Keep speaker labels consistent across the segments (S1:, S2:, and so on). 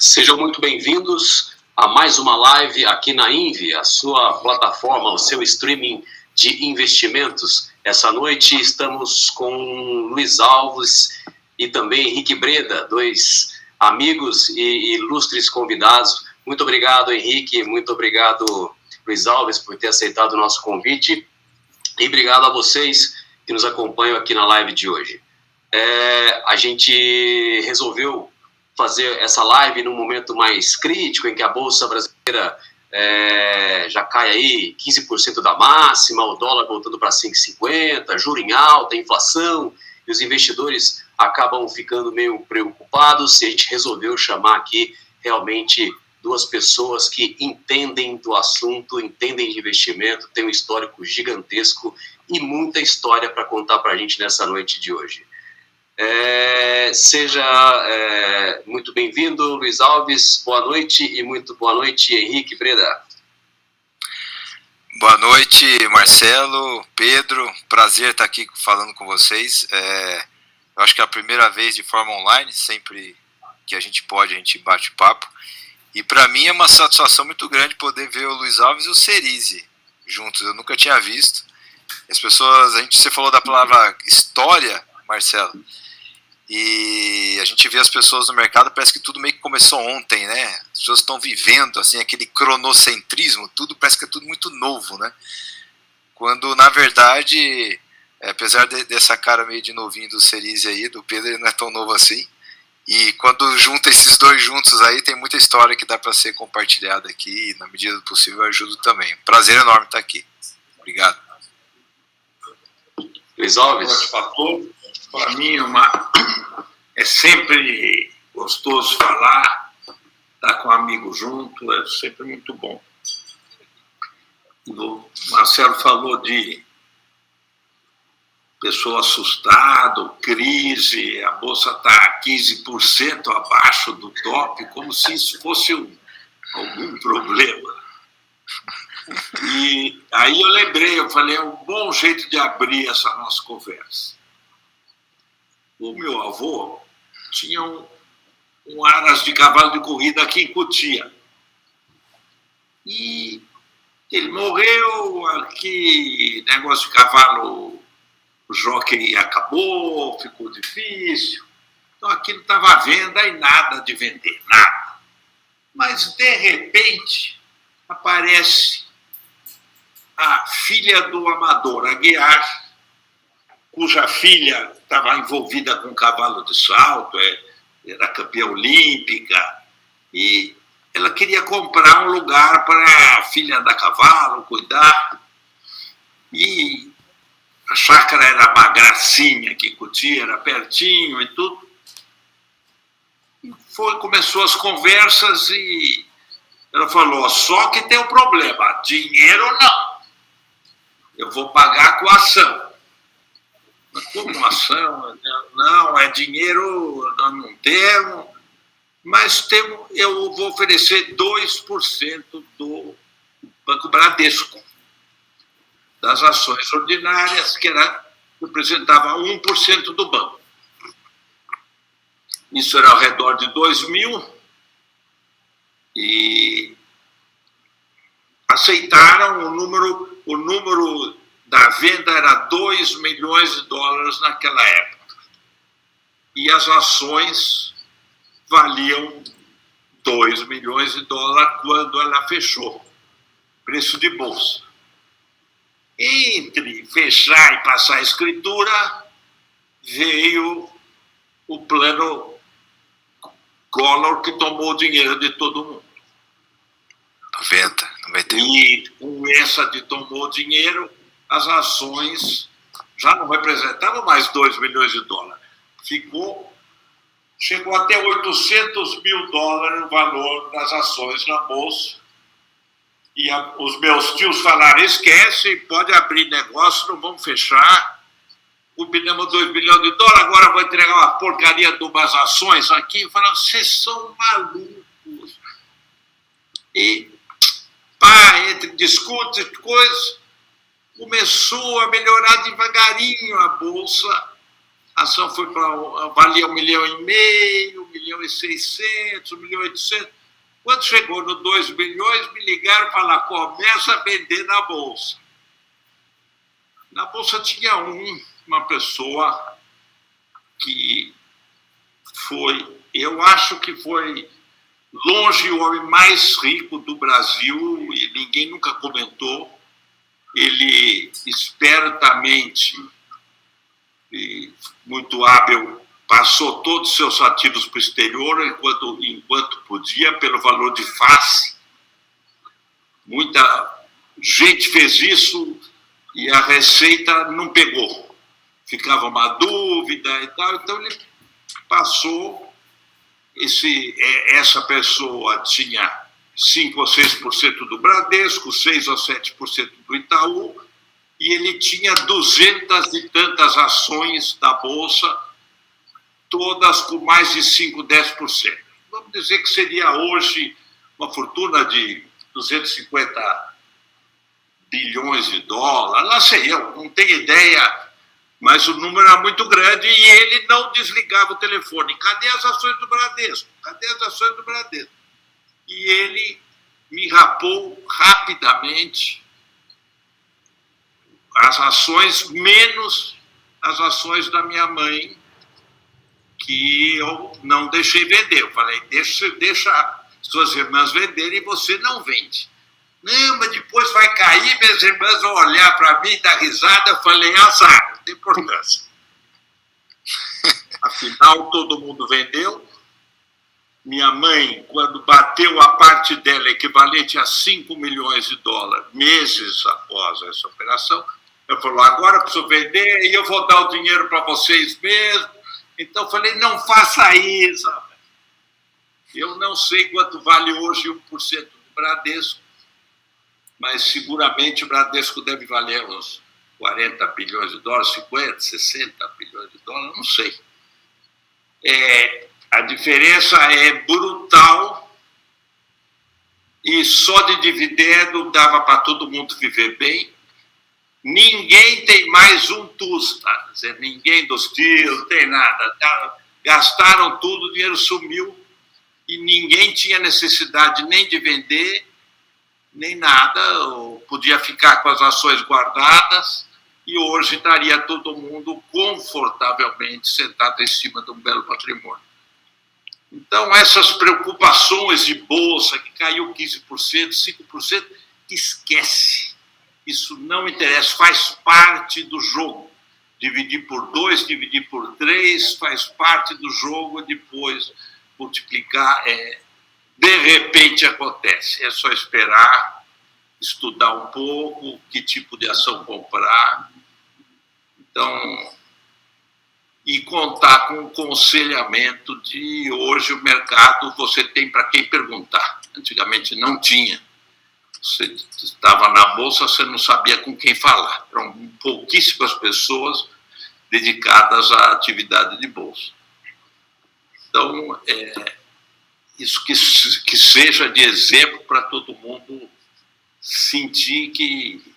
S1: Sejam muito bem-vindos a mais uma live aqui na Invi, a sua plataforma, o seu streaming de investimentos. Essa noite estamos com Luiz Alves e também Henrique Breda, dois amigos e ilustres convidados. Muito obrigado, Henrique, muito obrigado, Luiz Alves, por ter aceitado o nosso convite. E obrigado a vocês que nos acompanham aqui na live de hoje. A gente resolveu fazer essa live num momento mais crítico, em que a Bolsa Brasileira já cai aí 15% da máxima, o dólar voltando para 5,50, juro em alta, inflação, e os investidores acabam ficando meio preocupados. E a gente resolveu chamar aqui realmente duas pessoas que entendem do assunto, entendem de investimento, têm um histórico gigantesco e muita história para contar para a gente nessa noite de hoje. Seja muito bem-vindo, Luiz Alves, boa noite, e muito boa noite, Henrique Breda.
S2: Boa noite, Marcelo, Pedro, prazer estar aqui falando com vocês. Eu acho que é a primeira vez de forma online, sempre que a gente pode, a gente bate papo. E para mim é uma satisfação muito grande poder ver o Luiz Alves e o Cerise juntos, eu nunca tinha visto. As pessoas, você falou da palavra história, Marcelo, e a gente vê as pessoas no mercado, parece que tudo meio que começou ontem, né? As pessoas estão vivendo, assim, aquele cronocentrismo, tudo parece que é tudo muito novo, né? Quando, na verdade, apesar dessa cara meio de novinho do Cerise aí, do Pedro, ele não é tão novo assim. E quando junta esses dois juntos aí, tem muita história que dá para ser compartilhada aqui, e na medida do possível eu ajudo também. Prazer enorme estar aqui. Obrigado.
S1: Luiz Alves.
S3: Para mim é sempre gostoso falar, estar com um amigo junto, é sempre muito bom. O Marcelo falou de pessoa assustada, crise, a bolsa está 15% abaixo do top, como se isso fosse algum problema. E aí eu lembrei, eu falei, é um bom jeito de abrir essa nossa conversa. O meu avô tinha um aras de cavalo de corrida aqui em Cotia. E ele morreu, aqui, negócio de cavalo, o jockey acabou, ficou difícil. Então aquilo estava à venda e nada de vender, nada. Mas, de repente, aparece a filha do Amador Aguiar, cuja filha estava envolvida com cavalo de salto, era campeã olímpica, e ela queria comprar um lugar para a filha andar a cavalo, cuidar. E a chácara era uma gracinha que Cotia, era pertinho e tudo. E começou as conversas e ela falou, só que tem um problema, dinheiro não. Eu vou pagar com ação. Mas como ação? Não, é dinheiro, nós não temos, mas eu vou oferecer 2% do Banco Bradesco, das ações ordinárias, que representava 1% do banco. Isso era ao redor de 2000, e aceitaram o número da venda era 2 milhões de dólares naquela época. E as ações valiam 2 milhões de dólares quando ela fechou. Preço de bolsa. Entre fechar e passar a escritura, veio o plano Collor, que tomou o dinheiro de todo mundo.
S2: 91.
S3: E com essa de tomou o dinheiro, as ações já não representavam mais 2 milhões de dólares. Chegou até 800 mil dólares o valor das ações na bolsa. E os meus tios falaram, esquece, pode abrir negócio, não vamos fechar. Combinamos 2 bilhões de dólares, agora vou entregar uma porcaria de umas ações aqui. Falaram, vocês são malucos. E discute coisas. Começou a melhorar devagarinho a bolsa, a ação foi para valia 1,5 milhão, 1,5 1.600.000, 1.800.000. Quando chegou no 2 milhões, me ligaram e falaram, começa a vender na Bolsa. Na Bolsa tinha uma pessoa que foi, eu acho que foi longe o homem mais rico do Brasil, e ninguém nunca comentou. Ele espertamente e muito hábil passou todos os seus ativos para o exterior enquanto podia, pelo valor de face. Muita gente fez isso e a Receita não pegou. Ficava uma dúvida e tal, então ele passou. Essa pessoa tinha 5 ou 6% do Bradesco, 6 ou 7% do Itaú, e ele tinha 200 e tantas ações da Bolsa, todas com mais de 5, 10%. Vamos dizer que seria hoje uma fortuna de 250 bilhões de dólares, lá sei eu, não tenho ideia, mas o número era muito grande e ele não desligava o telefone. Cadê as ações do Bradesco? Cadê as ações do Bradesco? E ele me rapou rapidamente as ações, menos as ações da minha mãe, que eu não deixei vender. Eu falei, deixa suas irmãs venderem e você não vende. Não, mas depois vai cair, minhas irmãs vão olhar para mim e dar risada. Eu falei, azar, não tem importância. Afinal, todo mundo vendeu. Minha mãe, quando bateu a parte dela equivalente a 5 milhões de dólares, meses após essa operação, ela falou, agora preciso vender e eu vou dar o dinheiro para vocês mesmo. Então eu falei, não faça isso. Eu não sei quanto vale hoje 1% do Bradesco, mas seguramente o Bradesco deve valer uns 40 bilhões de dólares, 50, 60 bilhões de dólares, não sei. A diferença é brutal e só de dividendo dava para todo mundo viver bem. Ninguém tem mais um TUS, tá? Quer dizer, ninguém dos tios, não tem nada. Gastaram tudo, o dinheiro sumiu e ninguém tinha necessidade nem de vender, nem nada, ou podia ficar com as ações guardadas e hoje estaria todo mundo confortavelmente sentado em cima de um belo patrimônio. Então, essas preocupações de bolsa, que caiu 15%, 5%, esquece. Isso não interessa, faz parte do jogo. Dividir por 2, dividir por 3, faz parte do jogo, depois multiplicar. De repente acontece, é só esperar, estudar um pouco, que tipo de ação comprar. Então, e contar com o aconselhamento de hoje o mercado, você tem para quem perguntar. Antigamente não tinha. Você estava na Bolsa, você não sabia com quem falar. Eram pouquíssimas pessoas dedicadas à atividade de Bolsa. Então, isso que seja de exemplo para todo mundo sentir que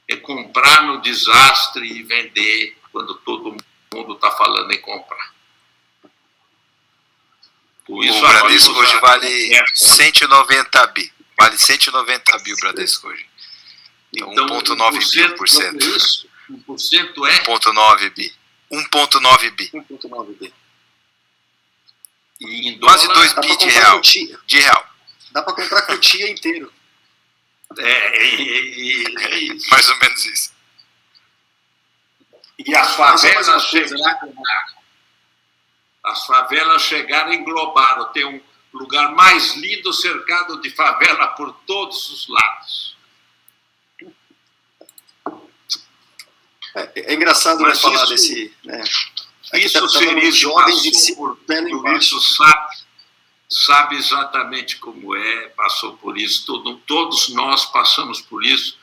S3: é comprar no desastre e vender quando todo mundo está falando em comprar. Por isso,
S2: o Bradesco hoje vale 190 bi. Vale 190 bi o Bradesco hoje. Então 1,9 bi por cento.
S3: 1% é?
S2: 1,9 bi. 1,9 bi.
S4: 1,9 bi.
S3: E em
S2: quase
S3: dólar,
S2: 2 bi de real.
S4: Dá para comprar Cotia inteiro.
S2: Mais ou menos isso.
S3: E as favelas chegaram e englobaram. Tem um lugar mais lindo cercado de favela por todos os lados.
S4: É engraçado falar desse...
S3: Isso seria jovens por isso, sabe exatamente como é, passou por isso, todos nós passamos por isso,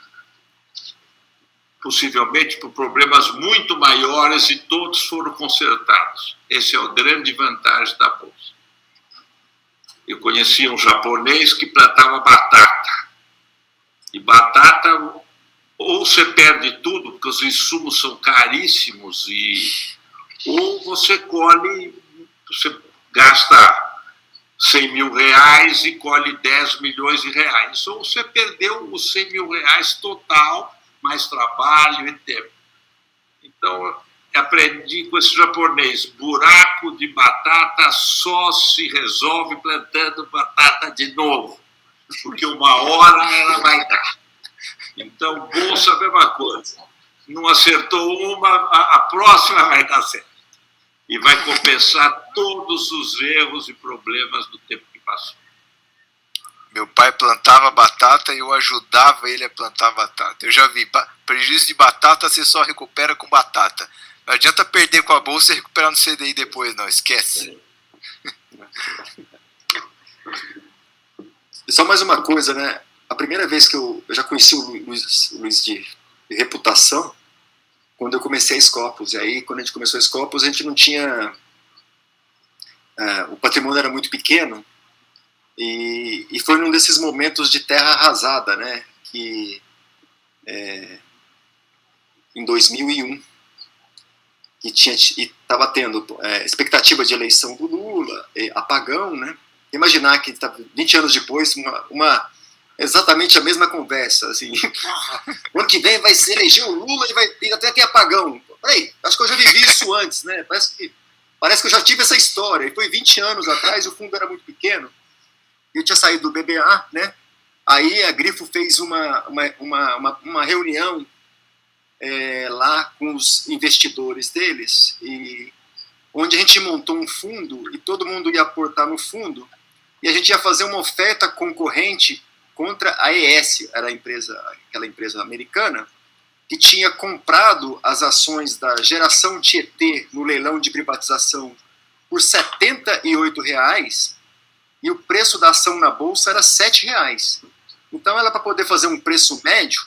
S3: possivelmente por problemas muito maiores e todos foram consertados. Essa é a grande vantagem da Bolsa. Eu conheci um japonês que plantava batata. E batata, ou você perde tudo, porque os insumos são caríssimos, ou você colhe, você gasta 100 mil reais e colhe 10 milhões de reais. Ou você perdeu os 100 mil reais total, mais trabalho e tempo. Então, aprendi com esse japonês, buraco de batata só se resolve plantando batata de novo, porque uma hora ela vai dar. Então, bolsa, a mesma coisa. Não acertou uma, a próxima vai dar certo. E vai compensar todos os erros e problemas do tempo que passou.
S2: Meu pai plantava batata e eu ajudava ele a plantar batata. Eu já vi, prejuízo de batata você só recupera com batata. Não adianta perder com a bolsa e recuperar no CDI depois, não, esquece.
S4: E só mais uma coisa, né? A primeira vez que eu já conheci o Luiz de reputação, quando eu comecei a Scopus. E aí, quando a gente começou a Scopus, a gente não tinha... o patrimônio era muito pequeno, e foi num desses momentos de terra arrasada, né? Que em 2001, que estava tendo expectativa de eleição do Lula, apagão, né? Imaginar que 20 anos depois, exatamente a mesma conversa, assim, o ano que vem vai se eleger o Lula e vai até ter apagão. Peraí, acho que eu já vivi isso antes, né? Parece que eu já tive essa história, e foi 20 anos atrás, o fundo era muito pequeno, eu tinha saído do BBA, né? Aí a Grifo fez uma reunião lá com os investidores deles, onde a gente montou um fundo, e todo mundo ia aportar no fundo, e a gente ia fazer uma oferta concorrente contra a ES, era aquela empresa americana, que tinha comprado as ações da Geração Tietê no leilão de privatização por R$ 78, e o preço da ação na bolsa era R$ 7. Então, ela, para poder fazer um preço médio,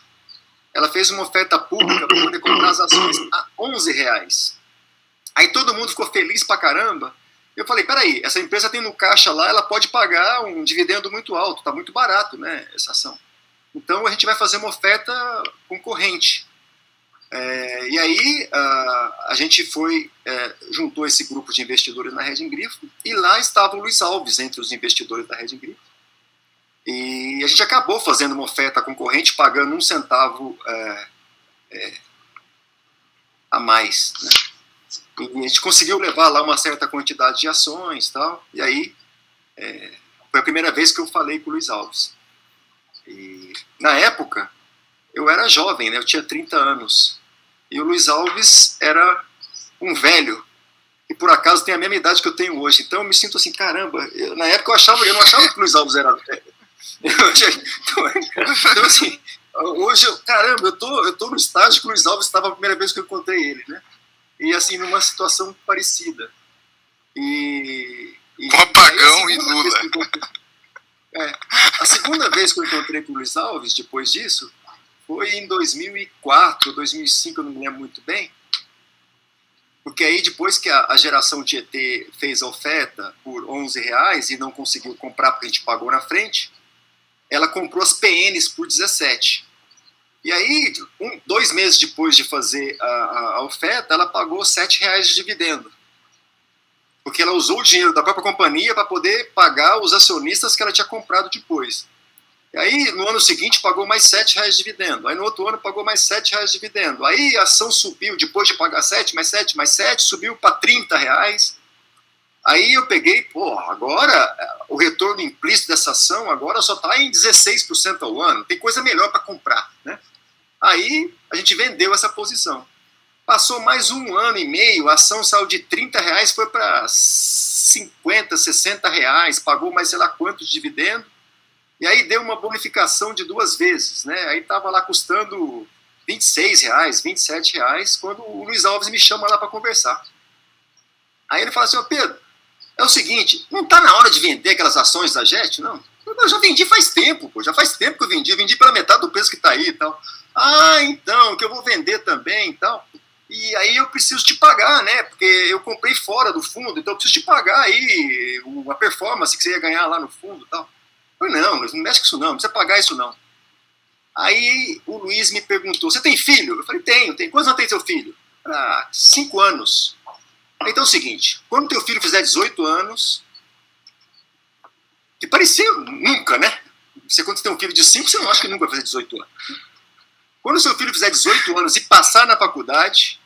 S4: ela fez uma oferta pública para poder comprar as ações a R$ 11. Aí todo mundo ficou feliz pra caramba. Eu falei, peraí, essa empresa tem no caixa lá, ela pode pagar um dividendo muito alto, está muito barato, né, essa ação. Então a gente vai fazer uma oferta concorrente. E aí a gente juntou esse grupo de investidores na Rede Grifo, e lá estava o Luiz Alves entre os investidores da Rede Grifo. E a gente acabou fazendo uma oferta concorrente, pagando 1 centavo a mais, né? E a gente conseguiu levar lá uma certa quantidade de ações e tal, e aí foi a primeira vez que eu falei com o Luiz Alves. E na época, eu era jovem, né? Eu tinha 30 anos, e o Luiz Alves era um velho, que por acaso tem a mesma idade que eu tenho hoje, então eu me sinto assim, caramba, na época eu não achava que o Luiz Alves era velho. Então assim, hoje, caramba, eu tô no estágio que o Luiz Alves estava a primeira vez que eu encontrei ele, né? E assim, numa situação parecida.
S2: Com apagão e Lula.
S4: A segunda vez que eu encontrei com o Luiz Alves, depois disso, foi em 2004, 2005, eu não me lembro muito bem, porque aí depois que a Geração Tietê fez a oferta por R$ 11 e não conseguiu comprar porque a gente pagou na frente, ela comprou as PNs por 17. E aí, 2 meses depois de fazer a oferta, ela pagou R$ 7 de dividendo. Porque ela usou o dinheiro da própria companhia para poder pagar os acionistas que ela tinha comprado depois. E aí, no ano seguinte, pagou mais R$ 7 de dividendo. Aí, no outro ano, pagou mais R$ 7 de dividendo. Aí, a ação subiu, depois de pagar 7, mais 7, mais 7, subiu para R$ 30. Aí, eu peguei, agora, o retorno implícito dessa ação agora só está em 16% ao ano. Tem coisa melhor para comprar, né? Aí, a gente vendeu essa posição. Passou mais 1 ano e meio, a ação saiu de R$ 30, foi para R$ 50, R$ 60, pagou mais sei lá quanto de dividendo, e aí deu uma bonificação de 2 vezes, né? Aí estava lá custando R$ 26, R$ 27, quando o Luiz Alves me chama lá para conversar. Aí ele fala assim, Pedro, é o seguinte, não está na hora de vender aquelas ações da JET? Não, eu já vendi faz tempo, já faz tempo que eu vendi pela metade do preço que está aí e tal. Ah, então, que eu vou vender também e tal. E aí eu preciso te pagar, né? Porque eu comprei fora do fundo, então eu preciso te pagar aí a performance que você ia ganhar lá no fundo e tal. Eu falei, não mexe com isso não precisa pagar isso não. Aí o Luiz me perguntou, você tem filho? Eu falei, tenho. Quantos anos tem seu filho? 5 anos. Então é o seguinte, quando teu filho fizer 18 anos, que parecia nunca, né? Você, quando você tem um filho de 5, você não acha que nunca vai fazer 18 anos. Quando o seu filho fizer 18 anos e passar na faculdade,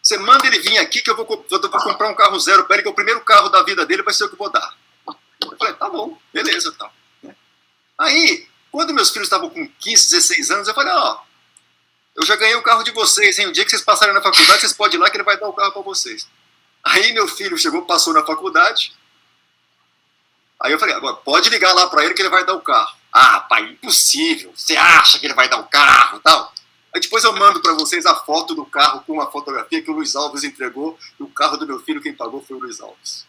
S4: você manda ele vir aqui que eu vou comprar um carro zero para ele, que é o primeiro carro da vida dele, vai ser o que eu vou dar. Eu falei, tá bom, beleza, tal. Aí, quando meus filhos estavam com 15, 16 anos, eu falei, ó, eu já ganhei o carro de vocês, hein? O dia que vocês passarem na faculdade, vocês podem ir lá que ele vai dar o carro para vocês. Aí meu filho chegou, passou na faculdade. Aí eu falei, agora pode ligar lá para ele que ele vai dar o carro. Ah, pai, impossível. Você acha que ele vai dar o carro, tal? Aí depois eu mando para vocês a foto do carro com uma fotografia que o Luiz Alves entregou. E o carro do meu filho, quem pagou foi o Luiz Alves.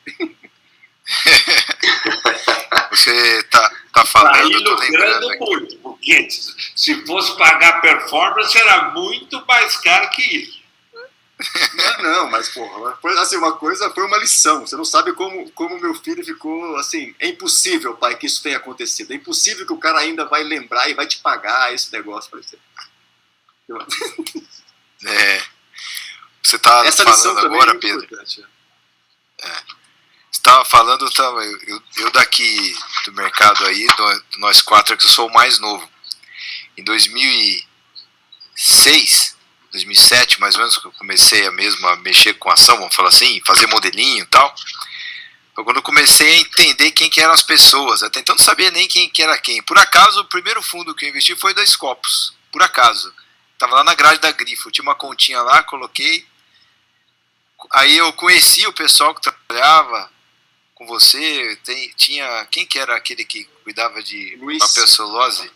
S2: Você tá falando,
S3: Aí
S2: eu tô lembrando
S3: lucrando
S2: aqui.
S3: muito, porque se fosse pagar performance era muito mais caro que isso.
S4: Não, mas porra, foi assim, uma coisa, foi uma lição. Você não sabe como meu filho ficou assim. É impossível, pai, que isso tenha acontecido. É impossível que o cara ainda vai lembrar e vai te pagar esse negócio.
S2: Você tá
S4: Essa lição
S2: falando
S4: também
S2: agora,
S4: é muito
S2: Pedro.
S4: importante.
S2: Você tava falando, eu daqui do mercado aí, nós quatro, que eu sou o mais novo. Em 2006, 2007, mais ou menos, que eu comecei a mexer com ação, vamos falar assim, fazer modelinho e tal. Foi quando eu comecei a entender quem que eram as pessoas, até então não sabia nem quem que era quem. Por acaso, o primeiro fundo que eu investi foi da Scopus, por acaso. Tava lá na grade da Grifo, tinha uma continha lá, coloquei. Aí eu conheci o pessoal que trabalhava com você, tinha, quem que era aquele que cuidava de
S4: Luiz.
S2: papel celulose?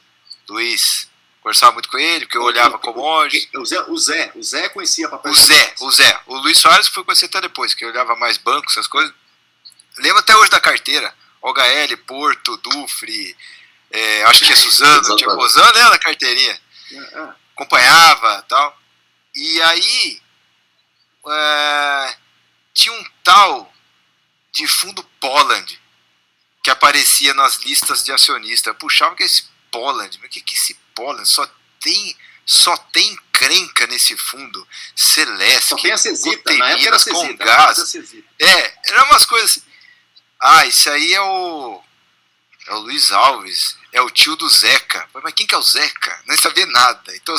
S2: Luiz. Conversava muito com ele, porque eu olhava commodities.
S4: O Zé conhecia papel.
S2: O Zé. O Luiz Soares foi conhecer até depois, que eu olhava mais bancos, essas coisas. Lembro até hoje da carteira. OHL, Porto, Dufre, acho que tinha Suzano, tinha Rosana, né, na carteirinha. Acompanhava e tal. E aí, tinha um tal de fundo Poland que aparecia nas listas de acionistas. Puxava que esse Poland, mas o que é esse Poland? Só tem encrenca nesse fundo. Celeste,
S4: só tem a Cesita, na época era a Cesita,
S2: Comgás. Eram umas coisas assim. Ah, isso aí é o Luiz Alves, é o tio do Zeca. Mas quem que é o Zeca? Não sabia nada. Então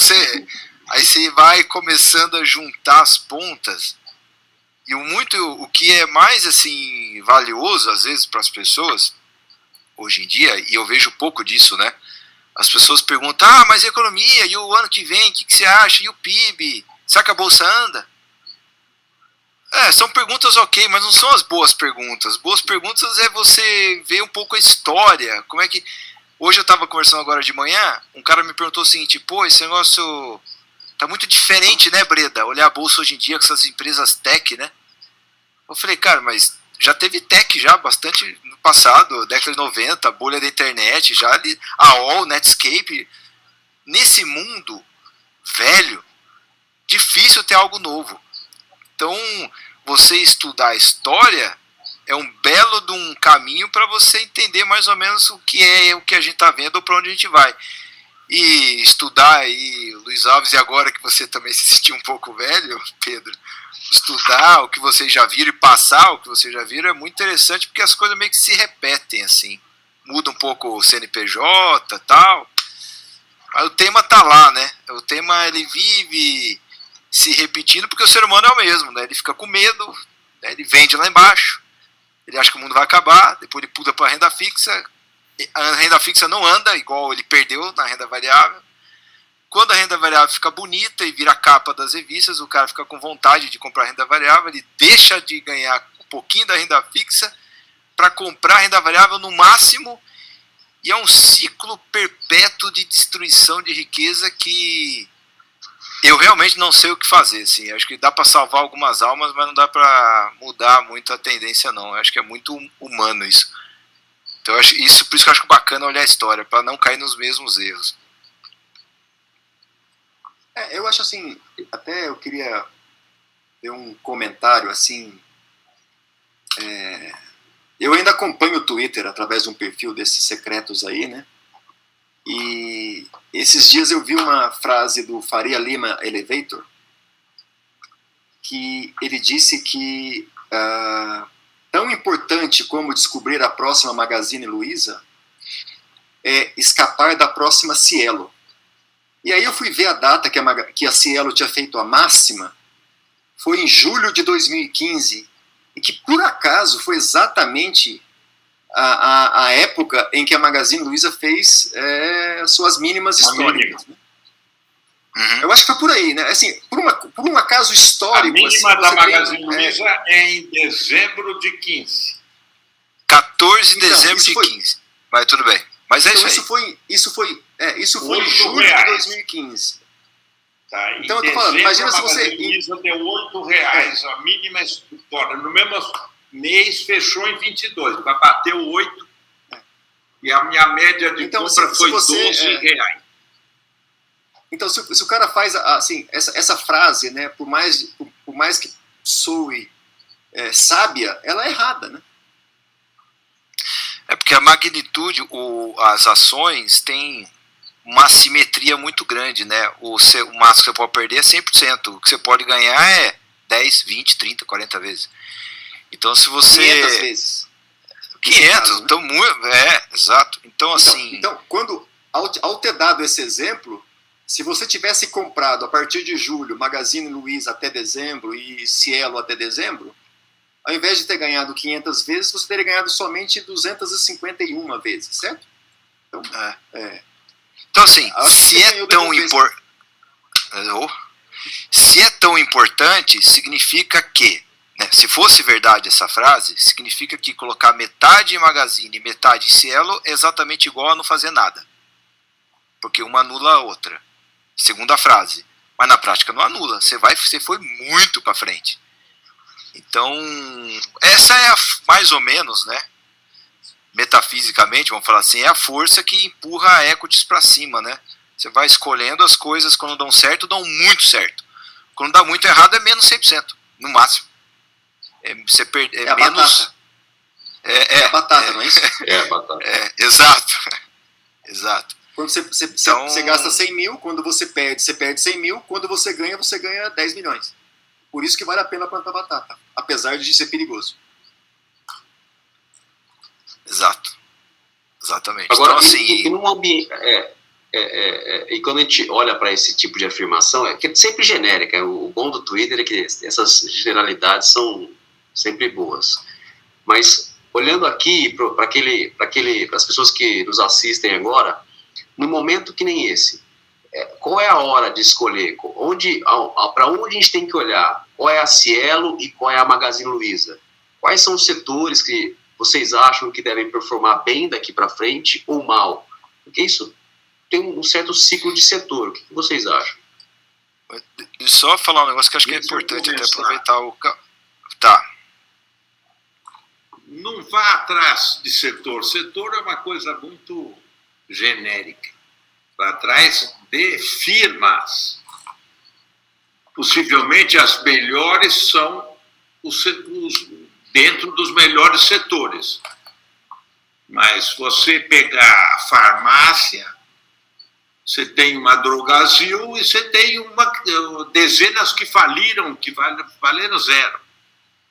S2: aí você vai começando a juntar as pontas. E o que é mais assim valioso às vezes para as pessoas hoje em dia, e eu vejo pouco disso, né? As pessoas perguntam, mas a economia, e o ano que vem, o que você acha? E o PIB? Será que a bolsa anda? São perguntas ok, mas não são as boas perguntas. Boas perguntas é você ver um pouco a história. Como é que... Hoje eu estava conversando agora de manhã, um cara me perguntou o seguinte, esse negócio tá muito diferente, né, Breda? Olhar a bolsa hoje em dia com essas empresas tech, né? Eu falei, cara, mas já teve tech já bastante no passado, década de 90, a bolha da internet, já a AOL, Netscape. Nesse mundo velho, difícil ter algo novo. Então, você estudar a história é um belo de um caminho para você entender mais ou menos o que a gente está vendo ou para onde a gente vai. E estudar aí, Luiz Alves, e agora que você também se sentiu um pouco velho, Pedro, estudar o que vocês já viram e passar o que vocês já viram é muito interessante, porque as coisas meio que se repetem, assim. Muda um pouco o CNPJ e tal, mas o tema tá lá, né? O tema, ele vive se repetindo, porque o ser humano é o mesmo, né? Ele fica com medo, né? Ele vende lá embaixo, ele acha que o mundo vai acabar, depois ele pula para a renda fixa, a renda fixa não anda, igual ele perdeu na renda variável. Quando a renda variável fica bonita e vira a capa das revistas, o cara fica com vontade de comprar renda variável, ele deixa de ganhar um pouquinho da renda fixa para comprar a renda variável no máximo, e é um ciclo perpétuo de destruição de riqueza que eu realmente não sei o que fazer. Assim. Acho que dá para salvar algumas almas, mas não dá para mudar muito a tendência, não. Acho que é muito humano isso. Então, por isso que eu acho bacana olhar a história, para não cair nos mesmos erros.
S4: Eu acho assim, até eu queria ter um comentário assim. Eu ainda acompanho o Twitter através de um perfil desses secretos aí, né? E esses dias eu vi uma frase do Faria Lima Elevator, que ele disse que tão importante como descobrir a próxima Magazine Luiza escapar da próxima Cielo. E aí eu fui ver a data que a Cielo tinha feito a máxima, foi em julho de 2015, e que por acaso foi exatamente a época em que a Magazine Luiza fez suas mínimas históricas. Né?
S2: Uhum.
S4: Eu acho que foi por aí, né? Assim, por um acaso histórico.
S3: A mínima
S4: assim,
S3: da Magazine Luiza é em dezembro de 15.
S2: 14 de
S4: Então,
S2: dezembro de 15. Mas tudo bem. Mas é
S4: então,
S2: isso aí.
S4: isso foi em julho
S3: R$8.
S4: de 2015.
S3: Tá?
S4: Então eu tô falando, imagina se você...
S3: A Magazine Luiza deu R$8, a mínima história. No mesmo mês fechou em 22, para bater o 8. E a minha média de compra foi R$12.
S4: Então, se o cara faz assim, essa frase, né, por mais que soe sábia, ela é errada, né?
S2: É porque a magnitude, as ações têm uma assimetria muito grande, né? O máximo que você pode perder é 100%. O que você pode ganhar é 10, 20, 30, 40 vezes. Então, se você...
S4: 500 vezes.
S2: 500,
S4: caso, né?
S2: então, exato. Então, assim...
S4: Então, ao ter dado esse exemplo, se você tivesse comprado a partir de julho Magazine Luiza até dezembro e Cielo até dezembro, ao invés de ter ganhado 500 vezes, você teria ganhado somente 251 vezes, certo? Então,
S2: Então assim, se é tão importante, significa que, né, se fosse verdade essa frase, significa que colocar metade em Magazine e metade em Cielo é exatamente igual a não fazer nada. Porque uma anula a outra. Segunda frase. Mas na prática não anula. Você foi muito para frente. Então, essa é mais ou menos, né, metafisicamente, vamos falar assim, é a força que empurra a equities para cima, né? Você vai escolhendo as coisas, quando dão certo, dão muito certo. Quando dá muito errado, é menos 100%, no máximo. Você perde,
S4: a
S2: menos...
S4: batata. É a batata, não é isso?
S1: É a batata.
S2: Exato. Exato.
S4: Quando você gasta 100 mil, quando você perde 100 mil, quando você ganha 10 milhões. Por isso que vale a pena plantar batata, apesar de ser perigoso.
S2: Exato. Exatamente.
S1: Agora,
S2: então, assim...
S1: e quando a gente olha para esse tipo de afirmação, que é sempre genérica. O bom do Twitter é que essas generalidades são sempre boas. Mas, olhando aqui para as pessoas que nos assistem agora, no momento que nem esse, qual é a hora de escolher? Para onde a gente tem que olhar? Qual é a Cielo e qual é a Magazine Luiza? Quais são os setores que vocês acham que devem performar bem daqui para frente ou mal? Porque isso tem um certo ciclo de setor. O que vocês acham?
S2: Deixa eu só falar um negócio que acho que é importante até aproveitar o... Tá.
S3: Não vá atrás de setor. Setor é uma coisa muito genérica. Vá atrás de firmas. Possivelmente as melhores são dentro dos melhores setores. Mas você pegar a farmácia, você tem uma Drogasil e você tem dezenas que faliram, que valeram zero.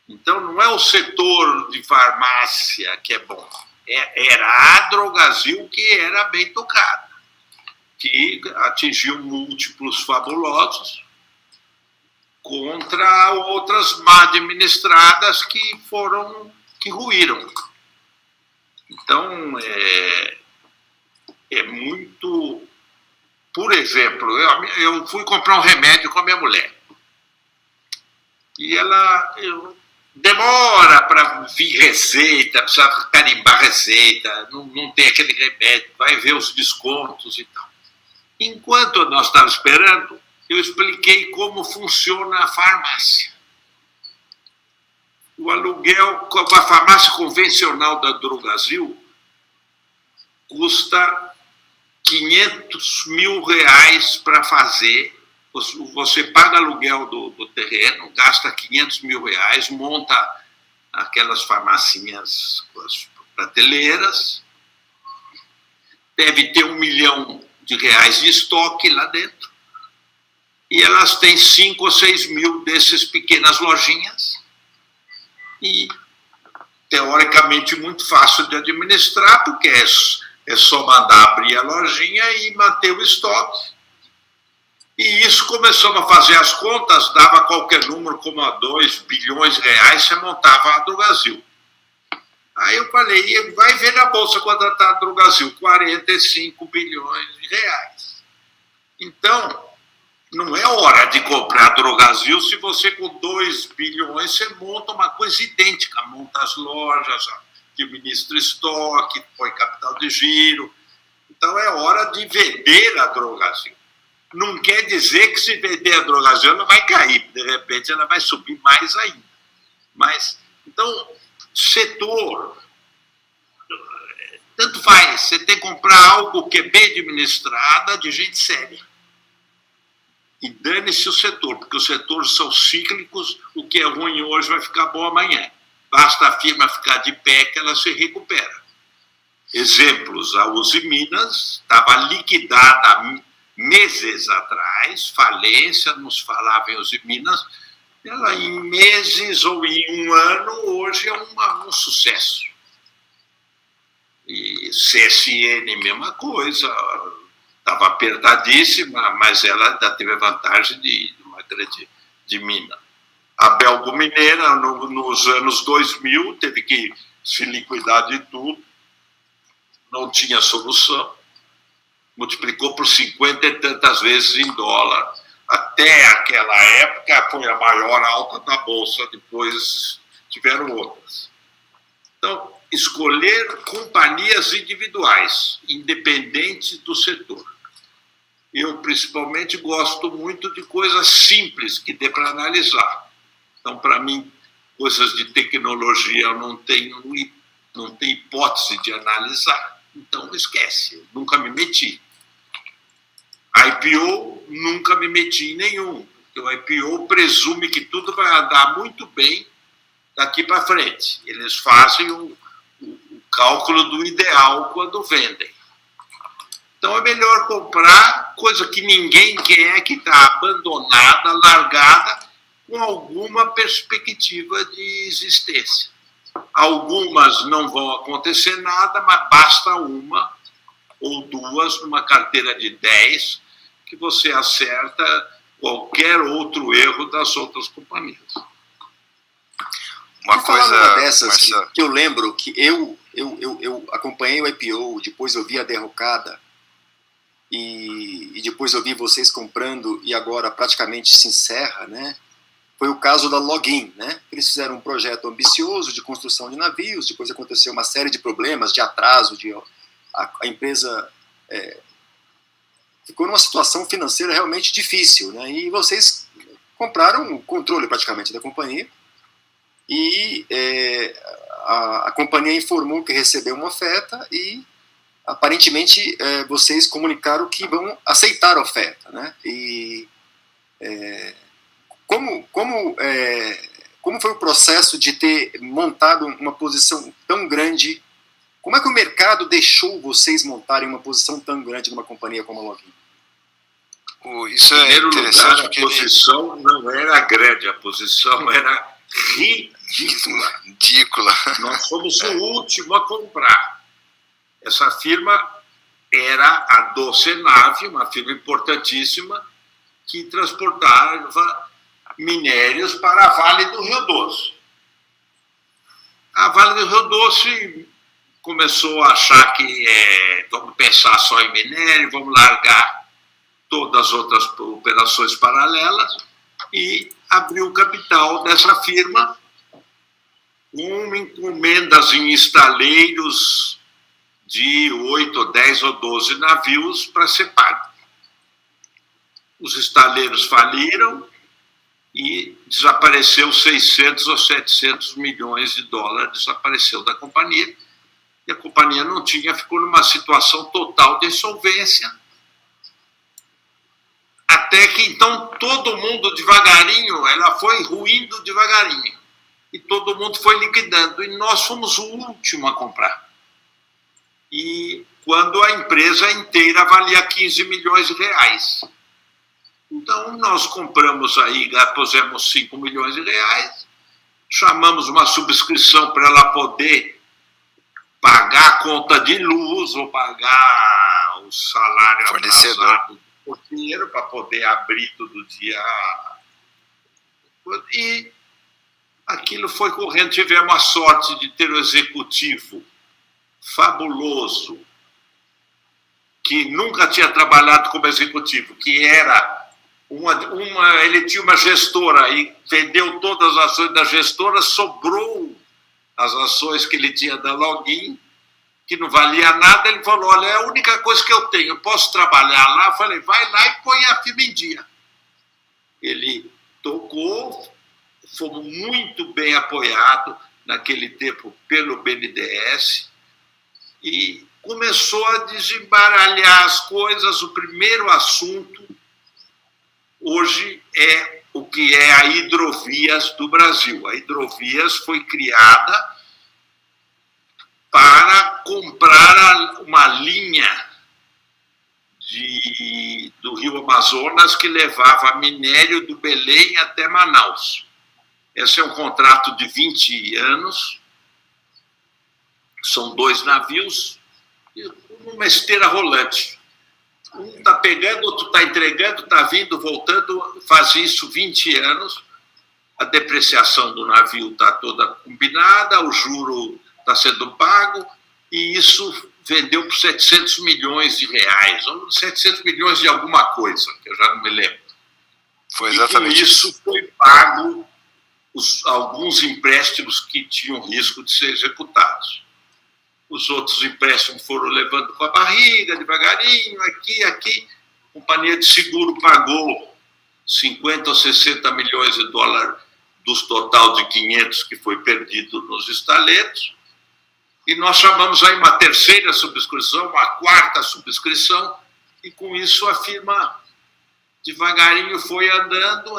S3: Então não é o setor de farmácia que é bom. Era a Drogasil que era bem tocada, que atingiu múltiplos fabulosos contra outras mal administradas que ruíram. Então, é muito... Por exemplo, eu fui comprar um remédio com a minha mulher. E ela demora para vir receita, precisa carimbar receita, não tem aquele remédio, vai ver os descontos e tal. Enquanto nós estávamos esperando, eu expliquei como funciona a farmácia. O aluguel, a farmácia convencional da Drogasil custa R$500 mil para fazer. Você paga aluguel do terreno, gasta R$500 mil, monta aquelas farmacinhas com as prateleiras, deve ter R$1 milhão de estoque lá dentro, e elas têm 5 ou 6 mil dessas pequenas lojinhas, e teoricamente muito fácil de administrar, porque é só mandar abrir a lojinha e manter o estoque. E isso começamos a fazer as contas, dava qualquer número, como a 2 bilhões de reais, você montava a Drogasil. Aí eu falei, vai ver na bolsa quanto está a Drogasil, 45 bilhões de reais. Então, não é hora de comprar a Drogasil se você com 2 bilhões, você monta uma coisa idêntica, monta as lojas, administra estoque, põe capital de giro. Então é hora de vender a Drogasil. Não quer dizer que se vender a Drogasil ela vai cair, de repente ela vai subir mais ainda. Mas, então, setor, tanto faz, você tem que comprar algo que é bem administrado, de gente séria. E dane-se o setor, porque os setores são cíclicos, o que é ruim hoje vai ficar bom amanhã. Basta a firma ficar de pé que ela se recupera. Exemplos, a Uzi Minas estava liquidada meses atrás, falência, nos falava em Uzi Minas, ela em meses ou em um ano, hoje é um sucesso. E CSN, mesma coisa, estava apertadíssima, mas ela ainda teve a vantagem de uma grande de mina. A Belgo Mineira, nos anos 2000, teve que se liquidar de tudo, não tinha solução, multiplicou por 50 e tantas vezes em dólar. Até aquela época foi a maior alta da Bolsa, depois tiveram outras. Então, escolher companhias individuais, independentes do setor. Eu, principalmente, gosto muito de coisas simples que dê para analisar. Então, para mim, coisas de tecnologia eu não tenho hipótese de analisar. Então, esquece, eu nunca me meti. IPO, nunca me meti em nenhum. Porque o IPO presume que tudo vai andar muito bem daqui para frente. Eles fazem o cálculo do ideal quando vendem. Então é melhor comprar coisa que ninguém quer, que está abandonada, largada, com alguma perspectiva de existência. Algumas não vão acontecer nada, mas basta uma ou duas numa carteira de 10 que você acerta qualquer outro erro das outras companhias.
S2: Uma coisa
S4: dessas que eu lembro que eu acompanhei o IPO, depois eu vi a derrocada e depois eu vi vocês comprando e agora praticamente se encerra, né? Foi o caso da Login, né? Eles fizeram um projeto ambicioso de construção de navios, depois aconteceu uma série de problemas, de atraso, a empresa ficou numa situação financeira realmente difícil, né? E vocês compraram o controle praticamente da companhia e a companhia informou que recebeu uma oferta e aparentemente vocês comunicaram que vão aceitar a oferta, né? E como foi o processo de ter montado uma posição tão grande? Como é que o mercado deixou vocês montarem uma posição tão grande numa companhia como a Login?
S2: Isso é interessante.
S3: A posição não era grande, a posição era ridícula. Nós fomos o último a comprar. Essa firma era a Docenave, uma firma importantíssima, que transportava minérios para a Vale do Rio Doce. A Vale do Rio Doce começou a achar que vamos pensar só em minério, vamos largar todas as outras operações paralelas e abriu o capital dessa firma com encomendas em estaleiros de 8, 10 ou 12 navios para ser pago. Os estaleiros faliram e desapareceu 600 ou 700 milhões de dólares, desapareceu da companhia. E a companhia não tinha, ficou numa situação total de insolvência. Até que, então, todo mundo devagarinho, ela foi ruindo devagarinho. E todo mundo foi liquidando. E nós fomos o último a comprar. E quando a empresa inteira valia 15 milhões de reais. Então, nós compramos aí, pusemos 5 milhões de reais, chamamos uma subscrição para ela poder pagar a conta de luz ou pagar o salário atrasado do porteiro para poder abrir todo dia. E aquilo foi correndo. Tivemos a sorte de ter um executivo fabuloso, que nunca tinha trabalhado como executivo, que era ele tinha uma gestora e vendeu todas as ações da gestora, sobrou as ações que ele tinha da Login, que não valia nada. Ele falou: olha, é a única coisa que eu tenho, eu posso trabalhar lá? Eu falei: vai lá e põe a firma em dia. Ele tocou, fomos muito bem apoiados naquele tempo pelo BNDES, e começou a desembaralhar as coisas. O primeiro assunto hoje é o que é a Hidrovias do Brasil. A Hidrovias foi criada para comprar uma linha do Rio Amazonas que levava minério do Belém até Manaus. Esse é um contrato de 20 anos, são 2 navios, uma esteira rolante. Um está pegando, outro está entregando, está vindo, voltando, faz isso 20 anos. A depreciação do navio está toda combinada, o juro está sendo pago, e isso vendeu por 700 milhões de reais, ou 700 milhões de alguma coisa, que eu já não me lembro.
S2: Foi exatamente.
S3: E com isso foi pago alguns empréstimos que tinham risco de ser executados. Os outros empréstimos foram levando com a barriga, devagarinho, aqui. A companhia de seguro pagou 50 ou 60 milhões de dólares dos total de 500 que foi perdido nos estaletos. E nós chamamos aí uma terceira subscrição, uma quarta subscrição, e com isso a firma devagarinho foi andando,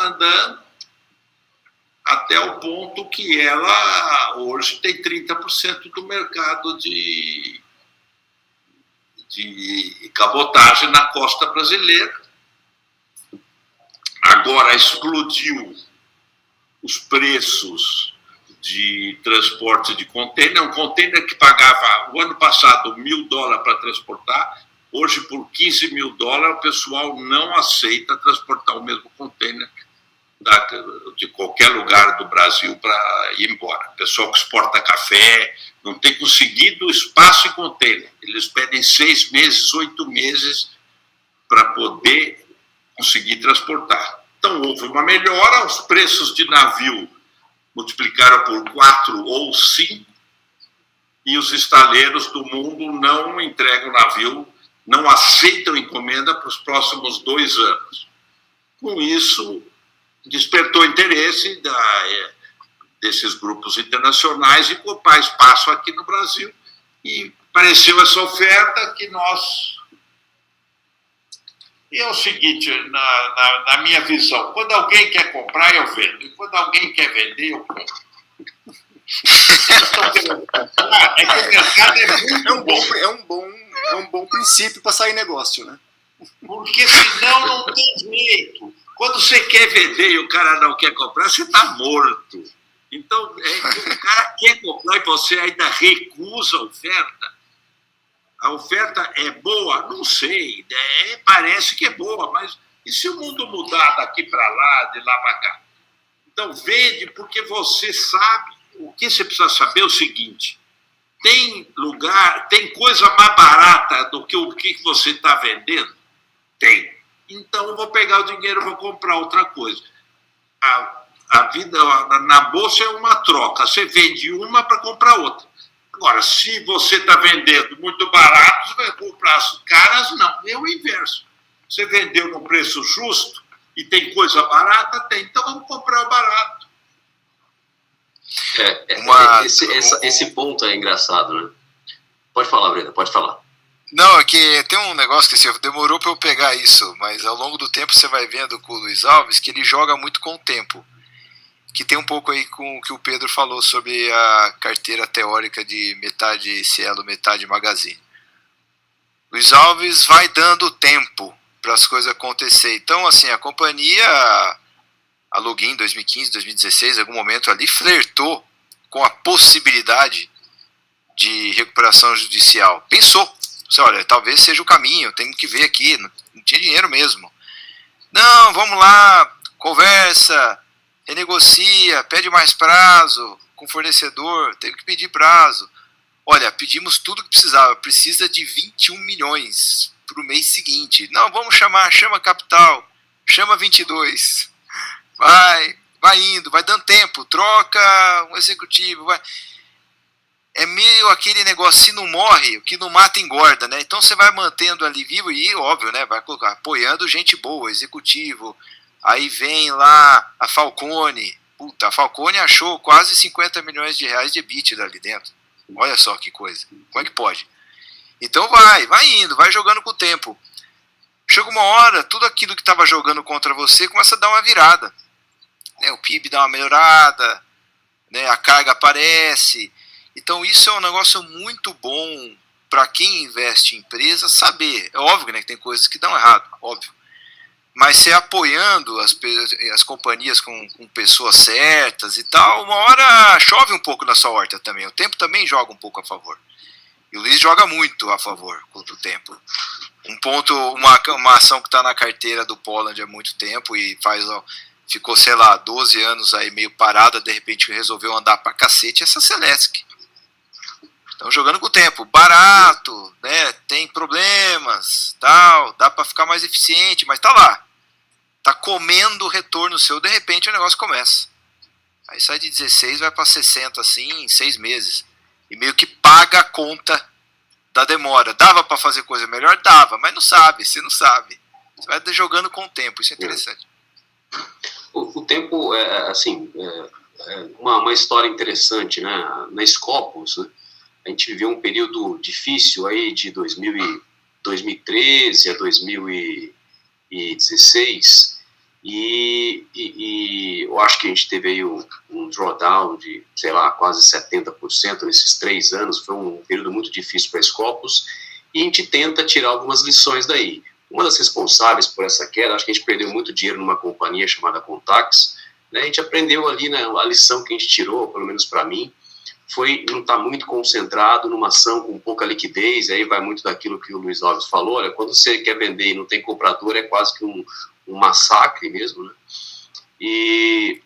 S3: até o ponto que ela hoje tem 30% do mercado de cabotagem na costa brasileira. Agora explodiu os preços de transporte de contêiner. Um contêiner que pagava, o ano passado, $1.000 para transportar, hoje, por $15.000, o pessoal não aceita transportar o mesmo contêiner de qualquer lugar do Brasil para ir embora. O pessoal que exporta café não tem conseguido espaço em contêiner. Eles pedem 6 meses, 8 meses para poder conseguir transportar. Então, houve uma melhora, os preços de navio multiplicaram por 4 ou 5, e os estaleiros do mundo não entregam navio, não aceitam encomenda para os próximos 2 anos. Com isso, despertou interesse desses grupos internacionais em ocupar espaço aqui no Brasil, e apareceu essa oferta que nós... E é o seguinte, na minha visão, quando alguém quer comprar, eu vendo, e quando alguém quer vender, eu compro. É que o mercado é muito bom.
S4: É um bom princípio para sair negócio, né?
S3: Porque senão não tem jeito. Quando você quer vender e o cara não quer comprar, você está morto. Então, o cara quer comprar e você ainda recusa a oferta. A oferta é boa? Não sei. Parece que é boa, mas e se o mundo mudar daqui para lá, de lá para cá? Então, vende porque você sabe. O que você precisa saber é o seguinte: tem coisa mais barata do que o que você está vendendo? Tem. Então, eu vou pegar o dinheiro e vou comprar outra coisa. A vida na bolsa é uma troca. Você vende uma para comprar outra. Agora, se você está vendendo muito barato, você vai comprar as caras? Não, é o inverso. Você vendeu no preço justo e tem coisa barata? Tem. Então, vamos comprar o barato.
S1: Esse ponto é engraçado, né? Pode falar, Brenda, pode falar.
S2: Não, é que tem um negócio que assim, demorou para eu pegar isso, mas ao longo do tempo você vai vendo com o Luiz Alves que ele joga muito com o tempo. Que tem um pouco aí com o que o Pedro falou sobre a carteira teórica de metade Cielo, metade Magazine. Luiz Alves vai dando tempo para as coisas acontecer. Então, assim, a companhia, a Login 2015, 2016, em algum momento ali, flertou com a possibilidade de recuperação judicial. Pensou, olha, talvez seja o caminho, tenho que ver aqui, não tinha dinheiro mesmo. Não, vamos lá, conversa, renegocia, pede mais prazo com o fornecedor, teve que pedir prazo. Olha, pedimos tudo que precisava, precisa de 21 milhões para o mês seguinte. Não, vamos chama capital, chama 22. Vai indo, vai dando tempo, troca um executivo, vai. É meio aquele negócio, se não morre, o que não mata engorda, né? Então você vai mantendo ali vivo e, óbvio, né? Vai colocar, apoiando gente boa, executivo. Aí vem lá a Falcone. Puta, a Falcone achou quase 50 milhões de reais de EBITDA ali dentro. Olha só que coisa. Como é que pode? Então vai indo, vai jogando com o tempo. Chega uma hora, tudo aquilo que estava jogando contra você começa a dar uma virada. Né? O PIB dá uma melhorada, né? A carga aparece. Então isso é um negócio muito bom para quem investe em empresa saber. É óbvio, né, que tem coisas que dão errado, óbvio. Mas você apoiando as companhias com pessoas certas e tal, uma hora chove um pouco na sua horta também. O tempo também joga um pouco a favor. E o Luiz joga muito a favor contra o tempo. Uma ação que está na carteira do Poland há muito tempo e ficou, sei lá, 12 anos aí meio parada, de repente resolveu andar pra cacete, essa Celesc. Então jogando com o tempo, barato, né, tem problemas, tal, dá para ficar mais eficiente, mas tá lá. Tá comendo o retorno seu, de repente o negócio começa. Aí sai de 16, vai para 60 assim, em 6 meses. E meio que paga a conta da demora. Dava para fazer coisa melhor? Dava, mas você não sabe. Você vai jogando com o tempo, isso é interessante.
S1: O tempo, uma história interessante, né? Na Scopus, né? A gente viveu um período difícil aí de 2013 a 2016 e eu acho que a gente teve aí um drawdown de, sei lá, quase 70% nesses 3 anos. Foi um período muito difícil para a Scopus e a gente tenta tirar algumas lições daí. Uma das responsáveis por essa queda, acho que a gente perdeu muito dinheiro numa companhia chamada Contax, né? A gente aprendeu ali, né, a lição que a gente tirou, pelo menos para mim, foi não estar muito concentrado numa ação com pouca liquidez. Aí vai muito daquilo que o Luiz Alves falou, olha, quando você quer vender e não tem comprador, é quase que um massacre mesmo, né? E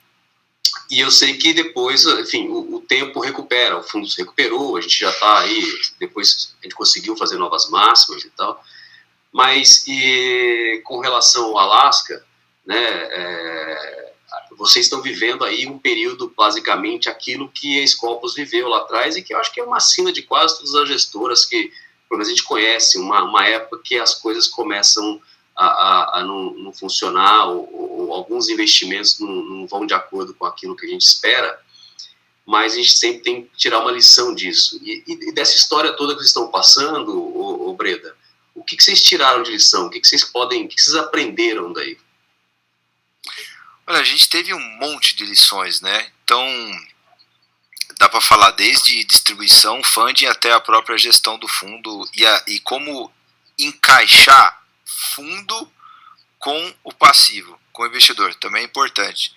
S1: eu sei que depois, enfim, o tempo recupera, o fundo se recuperou, a gente já está aí, depois a gente conseguiu fazer novas máximas e tal, mas com relação ao Alasca, né, vocês estão vivendo aí um período, basicamente, aquilo que a Scopus viveu lá atrás e que eu acho que é uma sina de quase todas as gestoras que, pelo menos, a gente conhece, uma época que as coisas começam a não funcionar ou alguns investimentos não vão de acordo com aquilo que a gente espera, mas a gente sempre tem que tirar uma lição disso. E dessa história toda que vocês estão passando, ô Breda, o que vocês tiraram de lição? O que vocês aprenderam daí?
S2: Olha, a gente teve um monte de lições, né? Então, dá para falar desde distribuição, funding, até a própria gestão do fundo e como encaixar fundo com o passivo, com o investidor, também é importante.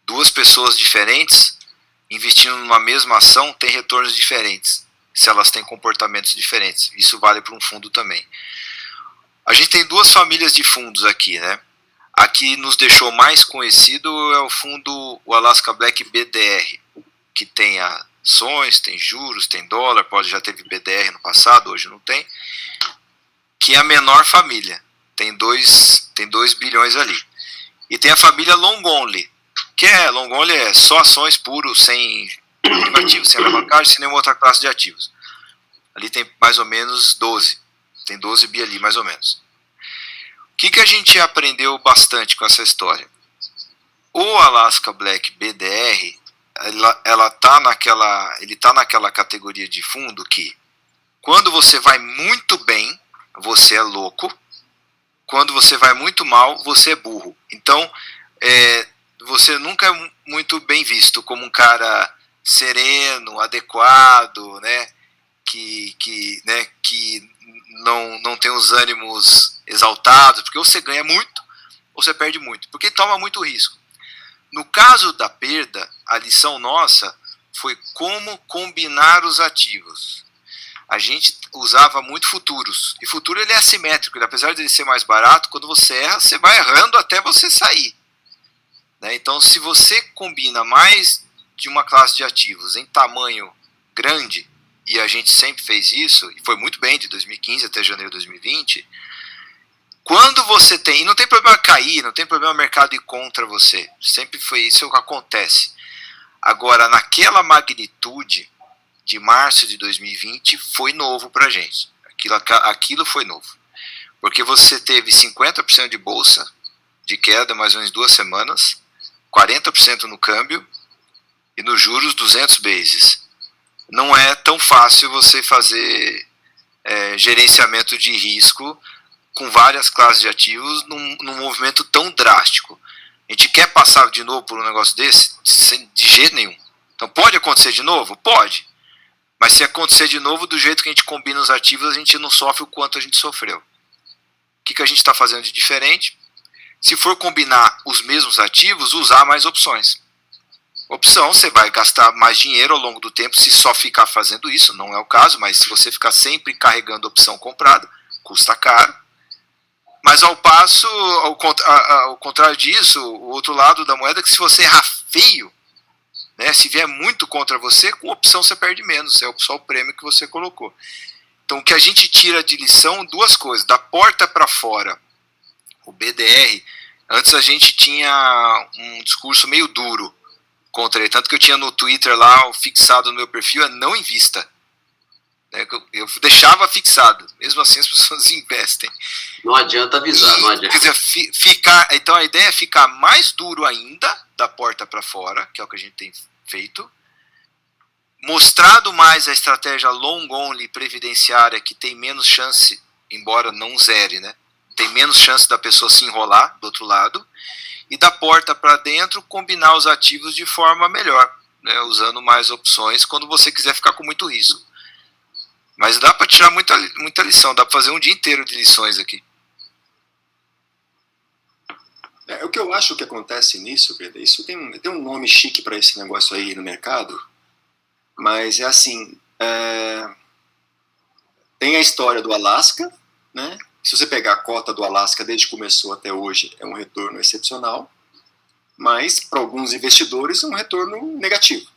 S2: 2 pessoas diferentes investindo numa mesma ação têm retornos diferentes, se elas têm comportamentos diferentes. Isso vale para um fundo também. A gente tem 2 famílias de fundos aqui, né? A que nos deixou mais conhecido é o fundo, o Alaska Black BDR, que tem ações, tem juros, tem dólar, já teve BDR no passado, hoje não tem, que é a menor família, tem 2 bilhões ali. E tem a família Long Only, que Long Only é só ações puros, sem derivativos, sem alavancagem, sem nenhuma outra classe de ativos. Ali tem mais ou menos 12, tem 12 bi ali mais ou menos. O que a gente aprendeu bastante com essa história? O Alaska Black BDR, ele tá naquela categoria de fundo que, quando você vai muito bem, você é louco. Quando você vai muito mal, você é burro. Então, você nunca é muito bem visto como um cara sereno, adequado, né? Que não tem os ânimos exaltados, porque ou você ganha muito ou você perde muito, porque toma muito risco. No caso da perda, a lição nossa foi como combinar os ativos. A gente usava muito futuros. E futuro ele é assimétrico. Ele, apesar de ele ser mais barato, quando você erra, você vai errando até você sair. Né? Então, se você combina mais de uma classe de ativos em tamanho grande, e a gente sempre fez isso, e foi muito bem de 2015 até janeiro de 2020, quando você tem, e não tem problema cair, não tem problema o mercado ir contra você, sempre foi isso que acontece. Agora, naquela magnitude de março de 2020, foi novo pra gente. Aquilo foi novo. Porque você teve 50% de bolsa de queda, mais ou menos 2 semanas, 40% no câmbio, e nos juros 200 bases. Não é tão fácil você fazer gerenciamento de risco com várias classes de ativos num movimento tão drástico. A gente quer passar de novo por um negócio desse? De jeito nenhum. Então pode acontecer de novo? Pode. Mas se acontecer de novo, do jeito que a gente combina os ativos, a gente não sofre o quanto a gente sofreu. O que a gente está fazendo de diferente? Se for combinar os mesmos ativos, usar mais opções. Opção, você vai gastar mais dinheiro ao longo do tempo se só ficar fazendo isso, não é o caso, mas se você ficar sempre carregando opção comprada, custa caro. Mas ao passo, ao contrário disso, o outro lado da moeda é que se você errar feio, né, se vier muito contra você, com opção você perde menos, é só o prêmio que você colocou. Então o que a gente tira de lição, 2 coisas, da porta para fora, o BDR, antes a gente tinha um discurso meio duro contra ele, tanto que eu tinha no Twitter lá, fixado no meu perfil, não invista. Eu deixava fixado, mesmo assim as pessoas investem.
S1: Não adianta avisar, não adianta.
S2: Quer dizer, então a ideia é ficar mais duro ainda, da porta para fora, que é o que a gente tem feito, mostrado mais a estratégia long only previdenciária, que tem menos chance, embora não zere, né? Tem menos chance da pessoa se enrolar do outro lado, e da porta para dentro combinar os ativos de forma melhor, né? Usando mais opções quando você quiser ficar com muito risco. Mas dá para tirar muita lição, dá para fazer um dia inteiro de lições aqui.
S4: O que eu acho que acontece nisso, Pedro, isso tem um nome chique para esse negócio aí no mercado, mas é assim, tem a história do Alasca, né? Se você pegar a cota do Alasca desde que começou até hoje, é um retorno excepcional, mas para alguns investidores é um retorno negativo.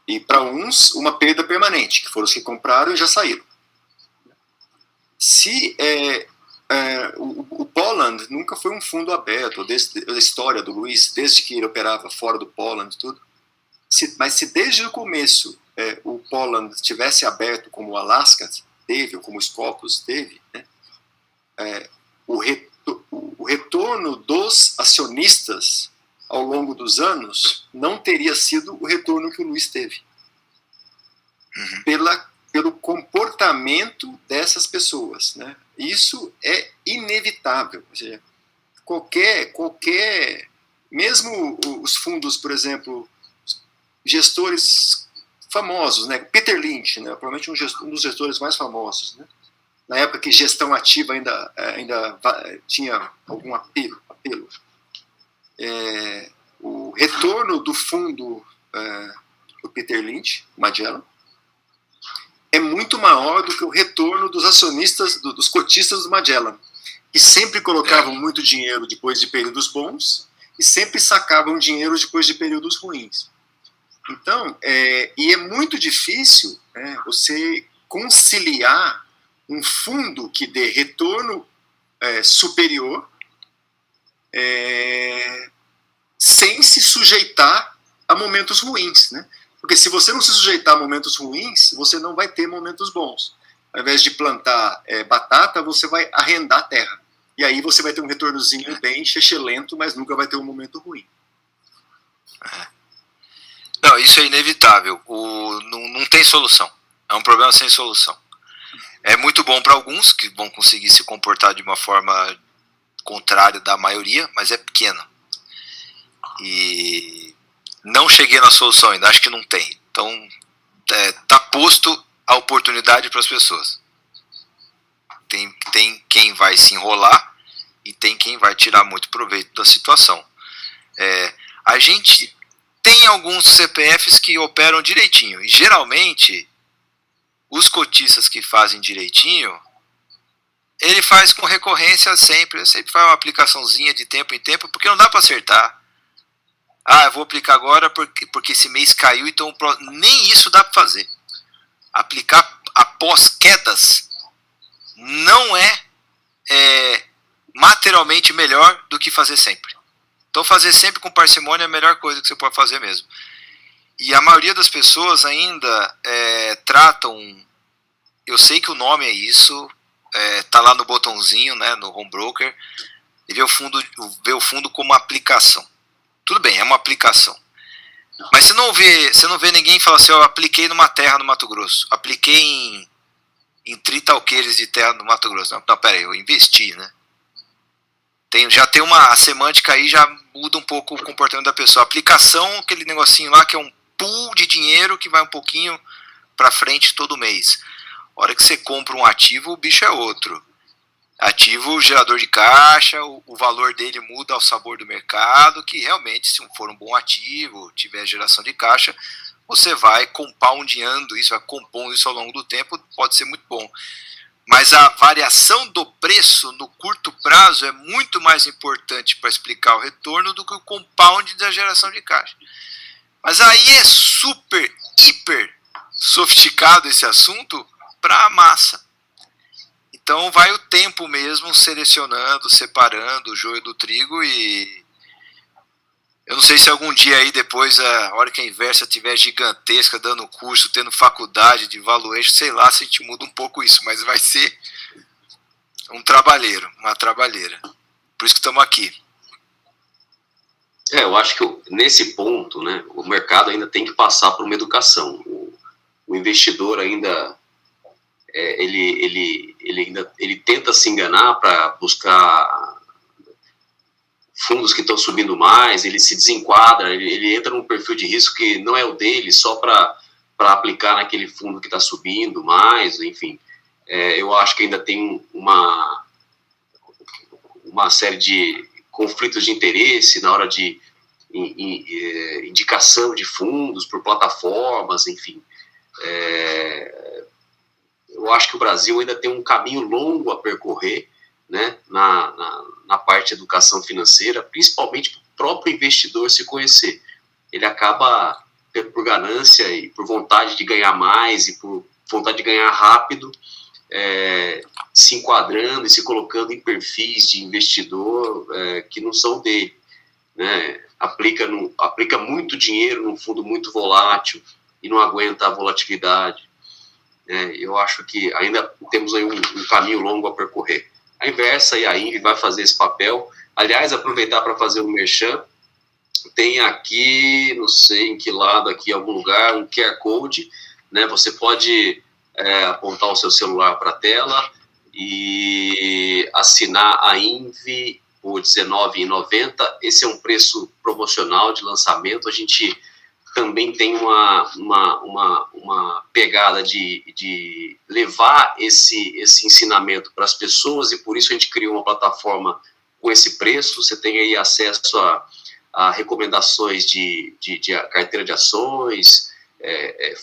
S4: E para uns, uma perda permanente, que foram os que compraram e já saíram. O Poland nunca foi um fundo aberto, desde a história do Luiz, desde que ele operava fora do Poland, tudo. Mas se desde o começo o Poland tivesse aberto como o Alaska teve, ou como o Scopus teve, né, o retorno dos acionistas ao longo dos anos não teria sido o retorno que o Luiz teve. Pelo comportamento dessas pessoas, né? Isso é inevitável. Ou seja, qualquer, mesmo os fundos, por exemplo, gestores famosos, né? Peter Lynch, né? Provavelmente um dos gestores mais famosos, né? Na época que gestão ativa ainda tinha algum apelo. O retorno do fundo do Peter Lynch, Magellan, é muito maior do que o retorno dos acionistas, dos cotistas do Magellan, que sempre colocavam muito dinheiro depois de períodos bons e sempre sacavam dinheiro depois de períodos ruins. Então, e é muito difícil, né, você conciliar um fundo que dê retorno superior sem se sujeitar a momentos ruins, né? Porque se você não se sujeitar a momentos ruins, você não vai ter momentos bons. Ao invés de plantar batata, você vai arrendar terra. E aí você vai ter um retornozinho bem lento, mas nunca vai ter um momento ruim.
S2: Não, isso é inevitável. Não tem solução. É um problema sem solução. É muito bom para alguns que vão conseguir se comportar de uma forma contrária da maioria, mas é pequeno. E não cheguei na solução ainda, acho que não tem. Então, tá posto a oportunidade para as pessoas. Tem quem vai se enrolar e tem quem vai tirar muito proveito da situação. A gente tem alguns CPFs que operam direitinho. E geralmente, os cotistas que fazem direitinho, ele faz com recorrência sempre. Sempre faz uma aplicaçãozinha de tempo em tempo, porque não dá para acertar. Eu vou aplicar agora porque esse mês caiu, então nem isso dá para fazer. Aplicar após quedas não é materialmente melhor do que fazer sempre. Então fazer sempre com parcimônia é a melhor coisa que você pode fazer mesmo. E a maioria das pessoas ainda tratam, eu sei que o nome é isso, tá lá no botãozinho, né, no home broker, e vê o fundo como aplicação. Tudo bem, é uma aplicação. Mas você não vê ninguém falar assim, eu apliquei numa terra no Mato Grosso, apliquei em 30 alqueires de terra no Mato Grosso. Não, peraí, eu investi, né? Já tem a semântica aí, já muda um pouco o comportamento da pessoa. Aplicação, aquele negocinho lá que é um pool de dinheiro que vai um pouquinho para frente todo mês. A hora que você compra um ativo, o bicho é outro. Ativo, gerador de caixa, o valor dele muda ao sabor do mercado, que realmente, se for um bom ativo, tiver geração de caixa, você vai compoundando isso, vai compondo isso ao longo do tempo, pode ser muito bom. Mas a variação do preço no curto prazo é muito mais importante para explicar o retorno do que o compound da geração de caixa. Mas aí é super, hiper sofisticado esse assunto para a massa. Então vai o tempo mesmo selecionando, separando o joio do trigo, e eu não sei se algum dia aí depois, a hora que a Inversa estiver gigantesca, dando curso, tendo faculdade de valuation, sei lá se a gente muda um pouco isso, mas vai ser uma trabalheira. Por isso que estamos aqui.
S1: Eu acho que nesse ponto, né, o mercado ainda tem que passar por uma educação. O investidor ainda... ele tenta se enganar para buscar fundos que estão subindo mais, ele se desenquadra, ele entra num perfil de risco que não é o dele, só para aplicar naquele fundo que está subindo mais, enfim. Eu acho que ainda tem uma série de conflitos de interesse na hora de indicação de fundos por plataformas, enfim. Eu acho que o Brasil ainda tem um caminho longo a percorrer, né, na parte de educação financeira, principalmente para o próprio investidor se conhecer. Ele acaba, por ganância e por vontade de ganhar mais e por vontade de ganhar rápido, se enquadrando e se colocando em perfis de investidor que não são dele, né? Aplica muito dinheiro num fundo muito volátil e não aguenta a volatilidade. Eu acho que ainda temos aí um caminho longo a percorrer. A Inversa e a INVI vai fazer esse papel. Aliás, aproveitar para fazer um merchan, tem aqui, não sei em que lado, aqui em algum lugar, um QR Code, né? Você pode apontar o seu celular para a tela e assinar a INVI por R$19,90. Esse é um preço promocional de lançamento. A gente também tem uma pegada de levar esse ensinamento para as pessoas, e por isso a gente criou uma plataforma com esse preço. Você tem aí acesso a recomendações de carteira de ações,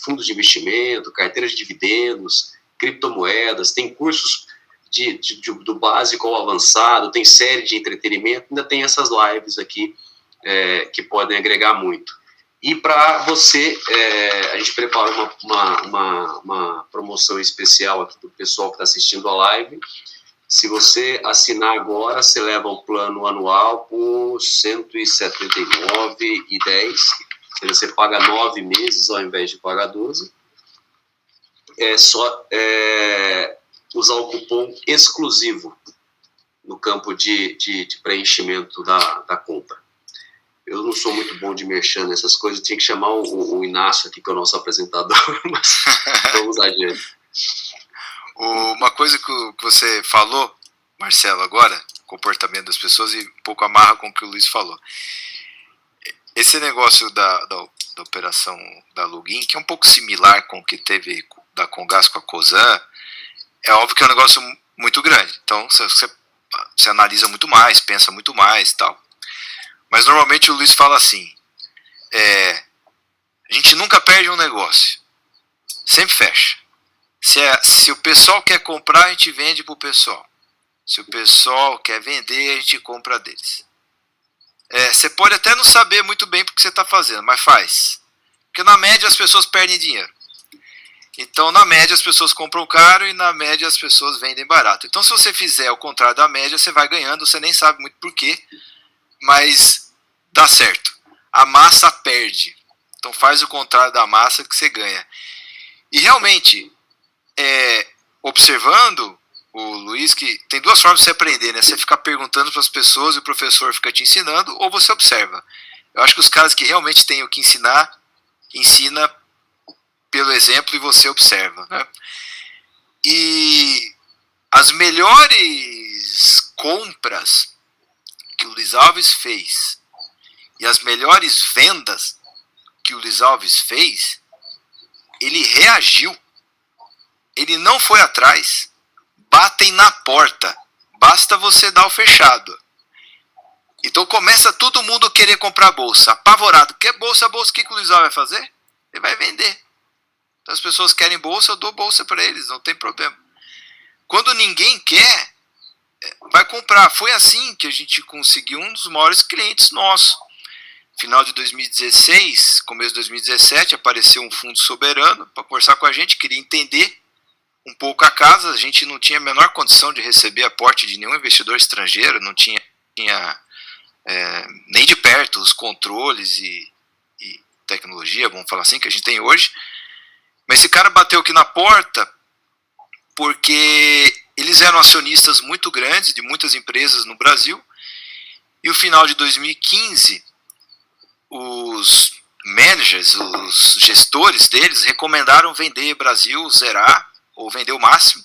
S1: fundos de investimento, carteira de dividendos, criptomoedas, tem cursos do básico ao avançado, tem série de entretenimento, ainda tem essas lives aqui que podem agregar muito. E para você, a gente preparou uma promoção especial aqui para o pessoal que está assistindo a live. Se você assinar agora, você leva o plano anual por R$ 179,10. Você paga 9 meses ao invés de pagar 12. É só usar o cupom exclusivo no campo de preenchimento da compra. Eu não sou muito bom de merchan nessas coisas, tinha que chamar o Inácio aqui, que é o nosso apresentador, mas vamos adiante.
S2: Uma coisa que você falou, Marcelo, agora, comportamento das pessoas, e um pouco amarra com o que o Luiz falou. Esse negócio da operação da Login, que é um pouco similar com o que teve da Comgás com a Cosan, é óbvio que é um negócio muito grande. Então, você analisa muito mais, pensa muito mais e tal. Mas normalmente o Luiz fala assim, A gente nunca perde um negócio. Sempre fecha. Se o pessoal quer comprar, a gente vende para o pessoal. Se o pessoal quer vender, a gente compra deles. Você pode até não saber muito bem o que você está fazendo, mas faz. Porque na média as pessoas perdem dinheiro. Então na média as pessoas compram caro e na média as pessoas vendem barato. Então se você fizer o contrário da média, você vai ganhando, você nem sabe muito porquê, mas dá certo. A massa perde. Então faz o contrário da massa que você ganha. E realmente, observando o Luiz, que tem duas formas de você aprender, né? Você ficar perguntando para as pessoas e o professor fica te ensinando, ou você observa. Eu acho que os caras que realmente têm o que ensinar, ensina pelo exemplo e você observa, né? E as melhores compras que o Luiz Alves fez e as melhores vendas que o Luiz Alves fez, ele reagiu. Ele não foi atrás. Batem na porta. Basta você dar o fechado. Então começa todo mundo querer comprar bolsa. Apavorado. Quer bolsa, bolsa? O que o Luiz Alves vai fazer? Ele vai vender. Então as pessoas querem bolsa, eu dou bolsa para eles. Não tem problema. Quando ninguém quer, vai comprar. Foi assim que a gente conseguiu um dos maiores clientes nossos. Final de 2016, começo de 2017, apareceu um fundo soberano para conversar com a gente, queria entender um pouco a casa. A gente não tinha a menor condição de receber aporte de nenhum investidor estrangeiro, não tinha nem de perto os controles e tecnologia, vamos falar assim, que a gente tem hoje. Mas esse cara bateu aqui na porta porque eles eram acionistas muito grandes de muitas empresas no Brasil, e no final de 2015, os managers, os gestores deles recomendaram vender Brasil, zerar, ou vender o máximo,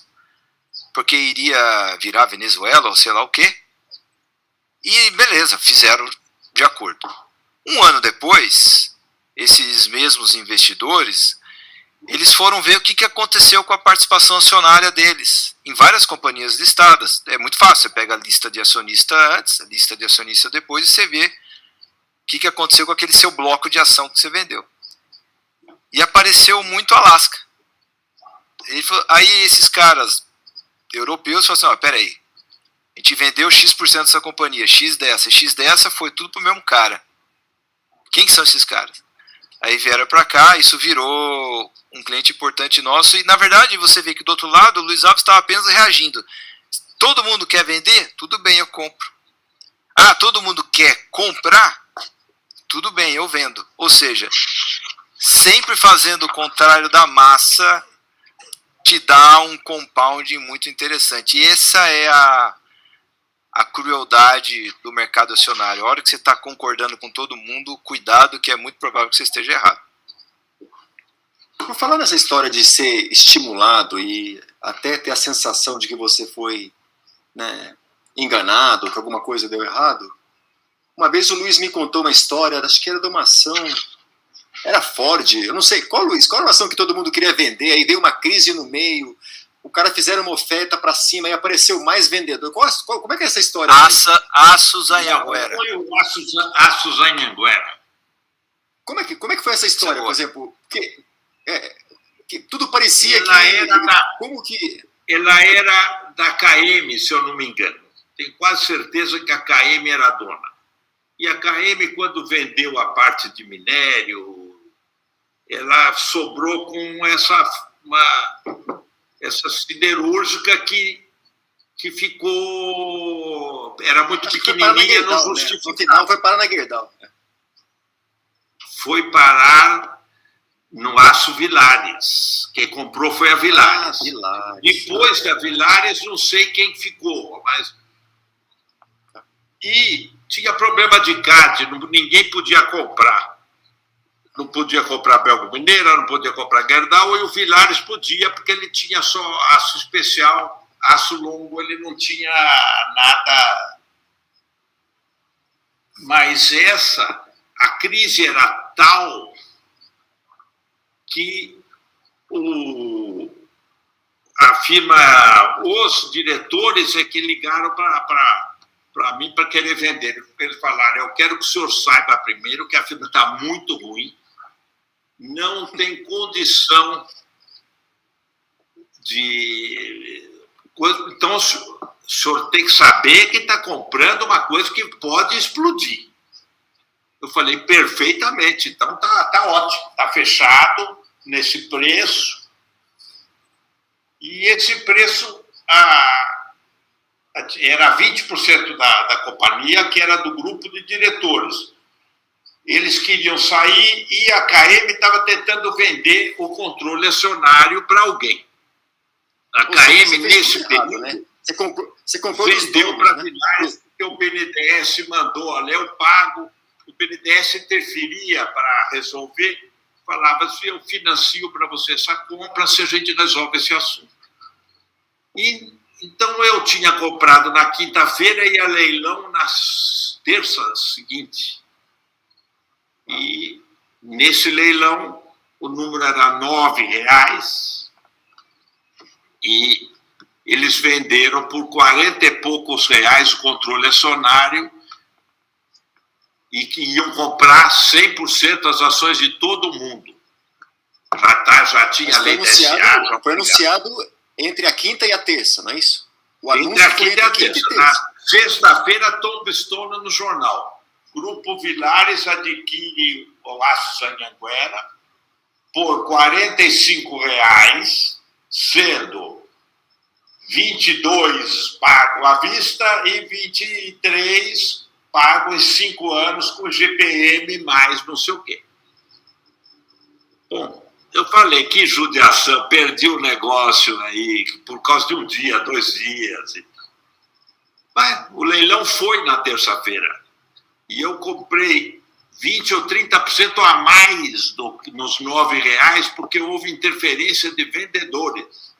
S2: porque iria virar Venezuela ou sei lá o quê. E beleza, fizeram de acordo. Um ano depois, esses mesmos investidores, eles foram ver o que aconteceu com a participação acionária deles em várias companhias listadas. É muito fácil, você pega a lista de acionista antes, a lista de acionista depois, e você vê o que aconteceu com aquele seu bloco de ação que você vendeu. E apareceu muito Alasca. Aí esses caras europeus falaram assim, peraí, a gente vendeu X% dessa companhia, X dessa foi tudo pro mesmo cara. Quem são esses caras? Aí vieram para cá, isso virou um cliente importante nosso, e na verdade você vê que do outro lado o Luiz Alves estava apenas reagindo. Todo mundo quer vender? Tudo bem, eu compro. Ah, todo mundo quer comprar? Tudo bem, eu vendo. Ou seja, sempre fazendo o contrário da massa te dá um compounding muito interessante. E essa é a crueldade do mercado acionário. A hora que você está concordando com todo mundo, cuidado, que é muito provável que você esteja errado.
S4: Por falar nessa história de ser estimulado e até ter a sensação de que você foi, né, enganado, que alguma coisa deu errado, uma vez o Luiz me contou uma história, acho que era de uma ação, era Ford, eu não sei, qual Luiz? Qual era a ação que todo mundo queria vender, aí veio uma crise no meio, o cara fizeram uma oferta para cima e apareceu mais vendedor. Como é que é essa história?
S2: Aços Anhanguera.
S3: Foi o Aços Anhanguera.
S4: Como é que foi essa história, por exemplo? Que tudo parecia
S3: Ela era da KM, se eu não me engano. Tenho quase certeza que a KM era a dona. E a KM, quando vendeu a parte de minério, ela sobrou com essa siderúrgica que ficou... Era muito pequenininha, não justificava.
S4: No final foi parar na Gerdau.
S3: Foi parar no Aço Villares. Quem comprou foi a Villares. Depois da Villares, não sei quem ficou, mas... E tinha problema de CAD, ninguém podia comprar. Não podia comprar Belgo Mineira, não podia comprar Gerdau, e o Villares podia, porque ele tinha só aço especial, aço longo, ele não tinha nada. Mas a crise era tal que a firma, os diretores é que ligaram para para mim para querer vender. Eles falaram, eu quero que o senhor saiba primeiro que a firma está muito ruim, não tem condição de... Então, o senhor tem que saber que está comprando uma coisa que pode explodir. Eu falei, perfeitamente, então tá ótimo, está fechado nesse preço. E esse preço era 20% da companhia, que era do grupo de diretores. Eles queriam sair e a KM estava tentando vender o controle acionário para alguém. A KM, nesse período,
S4: né? Você comprou
S3: vendeu para Vilares, porque o BNDES mandou, olha, eu pago, o BNDES interferia para resolver, falava assim, eu financio para você essa compra se a gente resolve esse assunto. E, então, eu tinha comprado na quinta-feira e a leilão na terça seguinte. E nesse leilão, o número era R$9, e eles venderam por 40 e poucos reais o controle acionário e que iam comprar 100% as ações de todo mundo. Já tinha a lei da SA.
S4: Foi anunciado entre a quinta e a terça, não é isso? O
S3: Entre a quinta e a terça. Na sexta-feira, Tombstone no jornal. Grupo Vilares adquire o Aço Anhanguera por R$45, sendo 22 pago à vista e 23 pago em 5 anos com GPM mais não sei o quê. Bom, eu falei, que judiação, perdi o negócio aí por causa de um dia, 2 dias. Mas o leilão foi na terça-feira e eu comprei 20% ou 30% a mais nos R$9 porque houve interferência de vendedores.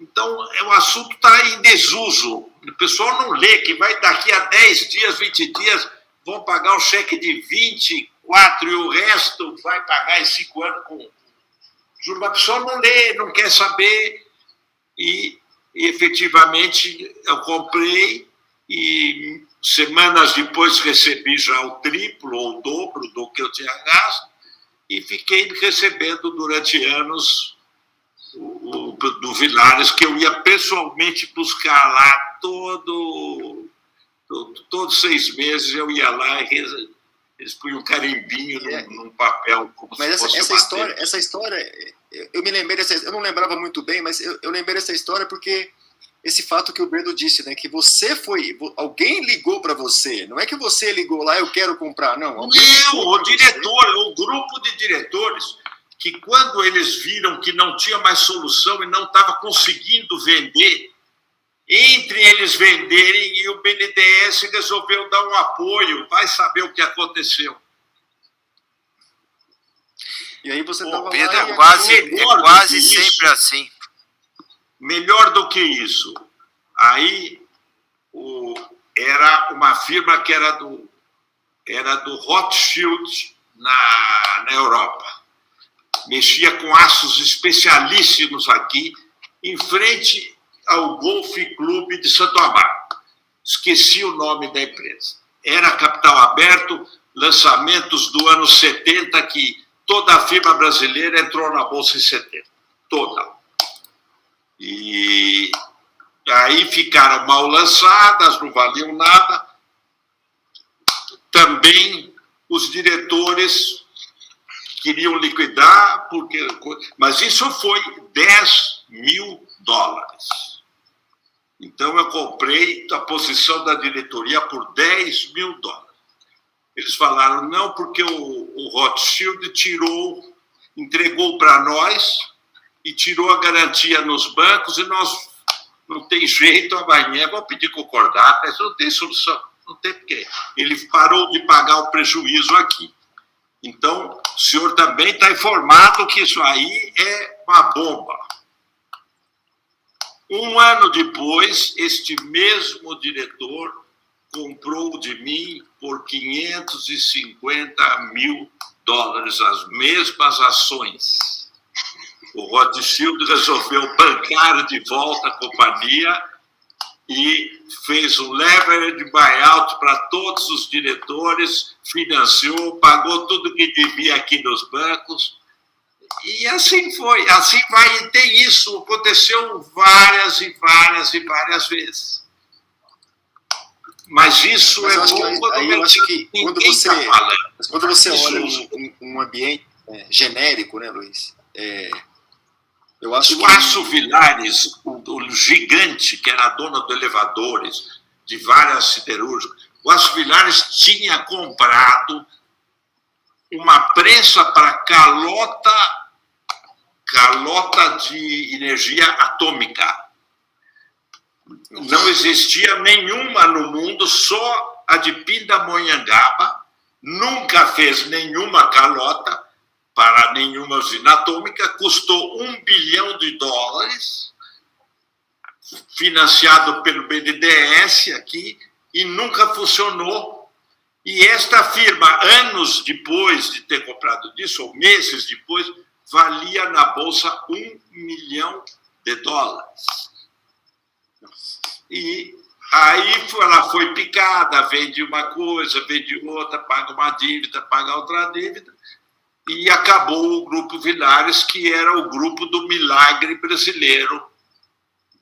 S3: Então, o assunto está em desuso. O pessoal não lê que vai daqui a 10 dias, 20 dias, vão pagar o cheque de 24 e o resto vai pagar em 5 anos com juros. A pessoa não lê, não quer saber. E efetivamente, eu comprei e semanas depois recebi já o triplo ou o dobro do que eu tinha gasto e fiquei recebendo durante anos do Vilares, que eu ia pessoalmente buscar lá todos 6 meses, eu ia lá e eles punham um carimbinho num papel. Como
S4: mas
S3: se fosse
S4: essa história, eu me lembrei eu não lembrava muito bem, mas eu lembrei dessa história porque esse fato que o Breno disse, né, que alguém ligou para você, não é que você ligou lá, eu quero comprar, não.
S3: Não, o diretor, o grupo de diretores, que quando eles viram que não tinha mais solução e não estava conseguindo vender, entre eles venderem e o BNDES resolveu dar um apoio, vai saber o que aconteceu.
S4: E aí você estava lá...
S2: Pedro, é quase sempre assim.
S3: Melhor do que isso. Aí era uma firma que era do Rothschild na Europa. Mexia com aços especialíssimos aqui, em frente ao Golf Clube de Santo Amaro. Esqueci o nome da empresa. Era capital aberto, lançamentos do ano 70, que toda a firma brasileira entrou na Bolsa em 70. Toda. E aí ficaram mal lançadas, não valiam nada. Também os diretores queriam liquidar, mas isso foi $10 mil. Então, eu comprei a posição da diretoria por $10 mil. Eles falaram, não, porque o Rothschild entregou para nós e tirou a garantia nos bancos e nós não tem jeito, amanhã vou pedir concordata, mas não tem solução, não tem porquê. Ele parou de pagar o prejuízo aqui. Então, o senhor também está informado que isso aí é uma bomba. Um ano depois, este mesmo diretor comprou de mim por $550 mil, as mesmas ações. O Rothschild resolveu bancar de volta a companhia e fez um leverage buyout para todos os diretores, financiou, pagou tudo que devia aqui nos bancos. E assim foi, assim vai, e tem isso, aconteceu várias e várias e várias vezes. Mas isso
S4: Mas
S3: é
S4: eu acho
S3: bom
S4: que, aí eu acho que quando você olha um ambiente genérico, né, Luiz? Eu acho
S3: o Aço Vilares, o gigante que era dona de elevadores, de várias siderúrgicas, o Aço Vilares tinha comprado uma prensa para calota de energia atômica. Não existia nenhuma no mundo, só a de Pindamonhangaba, nunca fez nenhuma calota para nenhuma usina atômica, custou $1 bilhão, financiado pelo BNDES aqui, e nunca funcionou. E esta firma, anos depois de ter comprado disso, ou meses depois, valia na Bolsa $1 milhão. E aí ela foi picada, vende uma coisa, vende outra, paga uma dívida, paga outra dívida, e acabou o Grupo Vilares, que era o grupo do milagre brasileiro,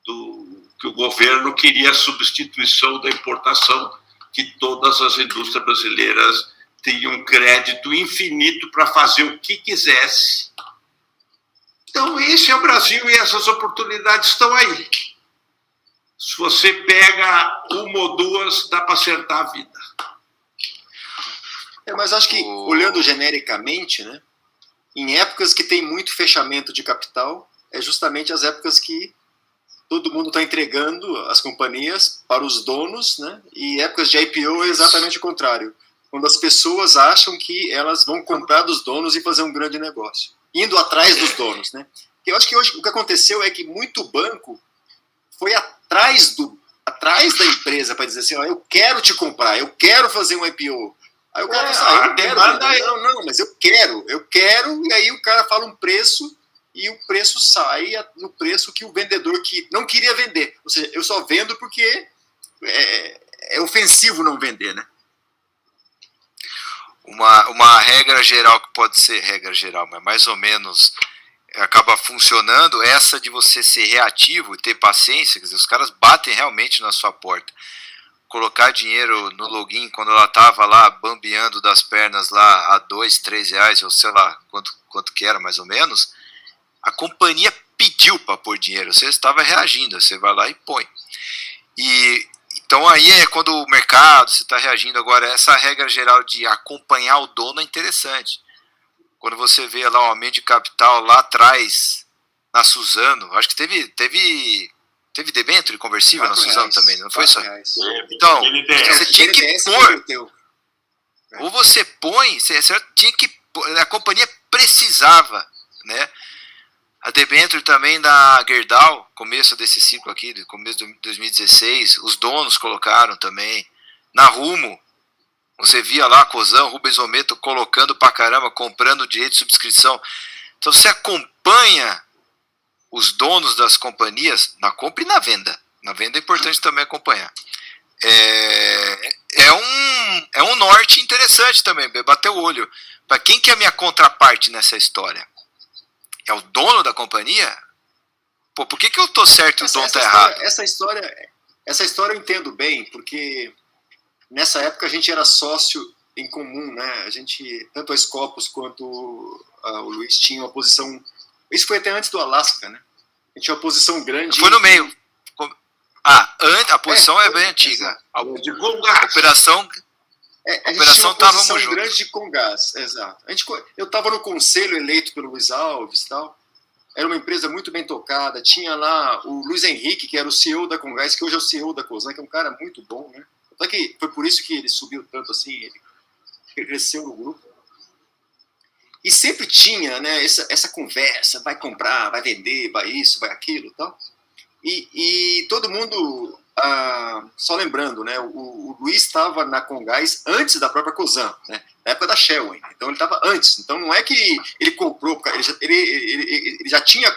S3: que o governo queria a substituição da importação, que todas as indústrias brasileiras tinham crédito infinito para fazer o que quisesse. Então, esse é o Brasil e essas oportunidades estão aí. Se você pega uma ou duas, dá para acertar a vida.
S4: Mas acho que, olhando genericamente, né, em épocas que tem muito fechamento de capital, é justamente as épocas que todo mundo está entregando as companhias para os donos, né, e épocas de IPO é exatamente o contrário. Quando as pessoas acham que elas vão comprar dos donos e fazer um grande negócio, indo atrás dos donos, né? Eu acho que hoje o que aconteceu é que muito banco foi atrás da empresa para dizer assim, ó, eu quero te comprar, eu quero fazer um IPO. Aí o cara fala, eu quero, não, mas eu quero, e aí o cara fala um preço e o preço sai no preço que o vendedor que não queria vender. Ou seja, eu só vendo porque é ofensivo não vender, né?
S2: Uma regra geral, que pode ser regra geral, mas mais ou menos acaba funcionando, essa de você ser reativo e ter paciência, quer dizer, os caras batem realmente na sua porta. Colocar dinheiro no login quando ela estava lá bambeando das pernas lá a R$2, R$3, ou sei lá quanto que era mais ou menos, a companhia pediu para pôr dinheiro, você estava reagindo, você vai lá e põe. Então aí é quando o mercado, você está reagindo. Agora, essa regra geral de acompanhar o dono é interessante. Quando você vê lá o aumento de capital lá atrás, na Suzano, acho que teve debênture conversível na Suzano também, não foi só? Então, você tinha que pôr. Ou você põe, você tinha que pôr, a companhia precisava, né? A debênture também da Gerdau, começo desse ciclo aqui, começo de 2016, os donos colocaram também. Na Rumo, você via lá a Cosan, Rubens Ometo colocando pra caramba, comprando direito de subscrição. Então você acompanha os donos das companhias na compra e na venda. Na venda é importante também acompanhar. É um norte interessante também, bater o olho. Para quem que é a minha contraparte nessa história? É o dono da companhia? Pô, por que eu tô certo e o dono tá errado?
S4: Essa história eu entendo bem, porque nessa época a gente era sócio em comum, né? A gente, tanto a Scopus quanto o Luiz tinha uma posição. Isso foi até antes do Alasca, né? A gente tinha uma posição grande.
S2: Foi no meio. A posição é bem antiga. A operação.
S4: A gente tinha uma posição grande de Comgás, exato. Eu estava no conselho eleito pelo Luiz Alves e tal. Era uma empresa muito bem tocada. Tinha lá o Luiz Henrique, que era o CEO da Comgás, que hoje é o CEO da Cosan, que é um cara muito bom, né? Só que foi por isso que ele subiu tanto assim, ele cresceu no grupo. E sempre tinha, né, essa conversa, vai comprar, vai vender, vai isso, vai aquilo e tal. E todo mundo, só lembrando, né, o Luiz estava na Comgás antes da própria Cosan, né, na época da Shell, então ele estava antes. Então não é que ele comprou, ele já tinha,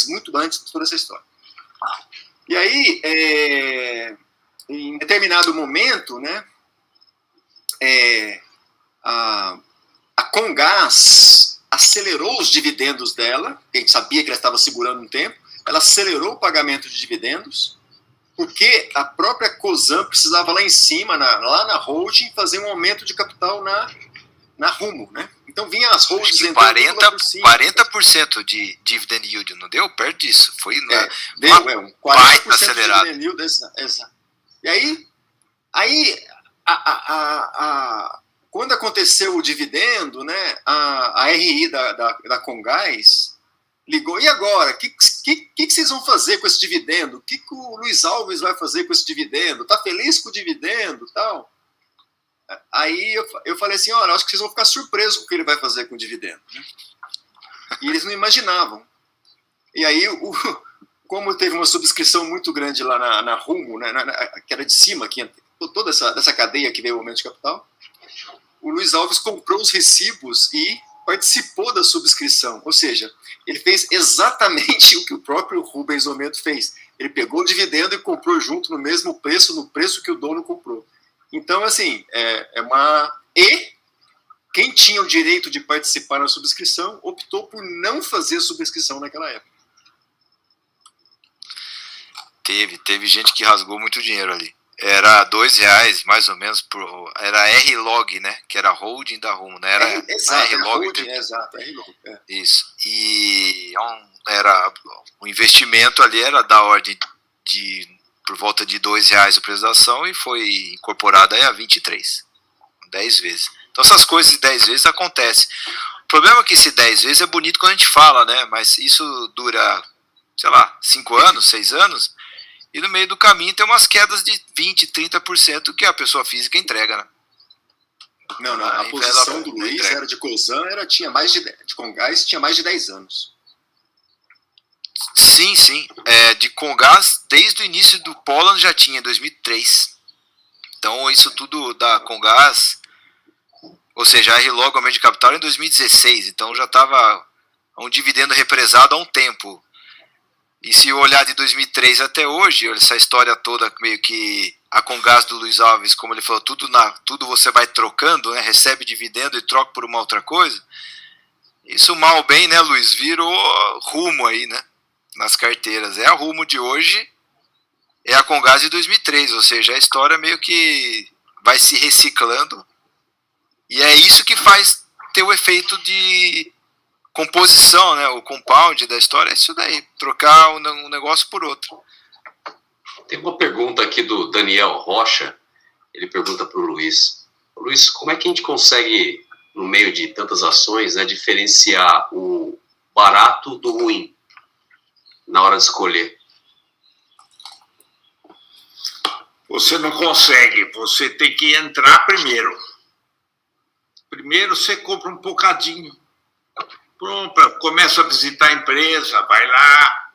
S4: muito antes de toda essa história. E aí, em determinado momento, né, a Comgás acelerou os dividendos dela, a gente sabia que ela estava segurando um tempo, ela acelerou o pagamento de dividendos, porque a própria Cosan precisava lá em cima, lá na holding, fazer um aumento de capital na Rumo, né? Então vinha as holdings entrando
S2: 40% de dividend yield, não deu? Perto disso. Foi
S4: deu, um 40%
S2: acelerado.
S4: de dividend yield. Exato. E aí quando aconteceu o dividendo, né, a RI da Comgás ligou, e agora? O que vocês vão fazer com esse dividendo? O que o Luiz Alves vai fazer com esse dividendo? Tá feliz com o dividendo e tal? Aí eu falei assim, olha, acho que vocês vão ficar surpresos com o que ele vai fazer com o dividendo. Né? E eles não imaginavam. E aí, como teve uma subscrição muito grande lá na Rumo, né, que era de cima, toda essa cadeia que veio o aumento de capital, o Luiz Alves comprou os recibos e participou da subscrição. Ou seja, ele fez exatamente o que o próprio Rubens Ometo fez. Ele pegou o dividendo e comprou junto no mesmo preço, no preço que o dono comprou. Então, assim, E quem tinha o direito de participar na subscrição optou por não fazer subscrição naquela época.
S2: Teve gente que rasgou muito dinheiro ali. Era R$2, mais ou menos, era R-Log, né? Que era a holding da Rumo, né? Era
S4: exato,
S2: R-Log.
S4: Exato, R-Log.
S2: Isso. E o investimento ali era da ordem por volta de R$2 o preço da ação e foi incorporada aí a 23. 10 vezes. Então essas coisas de 10 vezes acontecem. O problema é que esse 10 vezes é bonito quando a gente fala, né? Mas isso dura, sei lá, 5 anos, 6 anos, e no meio do caminho tem umas quedas de 20%, 30% que a pessoa física entrega, né?
S4: Não, a posição do Luiz era de Cosan, de Comgás tinha mais de 10 anos.
S2: Sim. De Comgás, desde o início do Poland já tinha, em 2003. Então isso tudo da Comgás, ou seja, a R-Log, aumento de capital, em 2016. Então já estava um dividendo represado há um tempo. E se olhar de 2003 até hoje, essa história toda, meio que a Comgás do Luiz Alves, como ele falou, tudo você vai trocando, né? Recebe dividendo e troca por uma outra coisa. Isso mal ou bem, né, Luiz? Virou Rumo aí, né? Nas carteiras. É a Rumo de hoje, é a Comgás de 2003, ou seja, a história meio que vai se reciclando. E é isso que faz ter o efeito de composição, né? O compound da história é isso daí, trocar um negócio por outro.
S1: Tem uma pergunta aqui do Daniel Rocha, ele pergunta para o Luiz. Luiz, como é que a gente consegue, no meio de tantas ações, né, diferenciar o barato do ruim na hora de escolher?
S3: Você não consegue, você tem que entrar primeiro. Primeiro você compra um bocadinho. Pronto, começa a visitar a empresa, vai lá,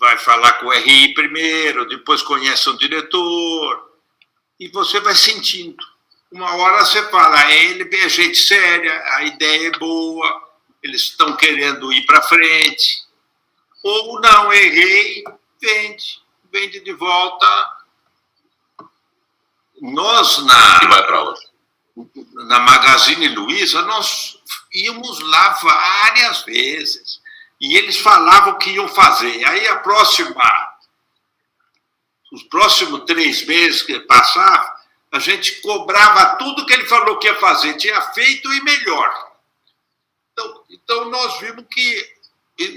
S3: vai falar com o RI primeiro, depois conhece o diretor, e você vai sentindo. Uma hora você fala, ele é gente séria, a ideia é boa, eles estão querendo ir para frente. Ou não, errei, vende de volta. Nós,
S1: E vai para outra.
S3: Na Magazine Luiza, nós íamos lá várias vezes. E eles falavam o que iam fazer. Aí os próximos 3 meses que passavam, a gente cobrava tudo que ele falou que ia fazer. Tinha feito e melhor. Então nós vimos que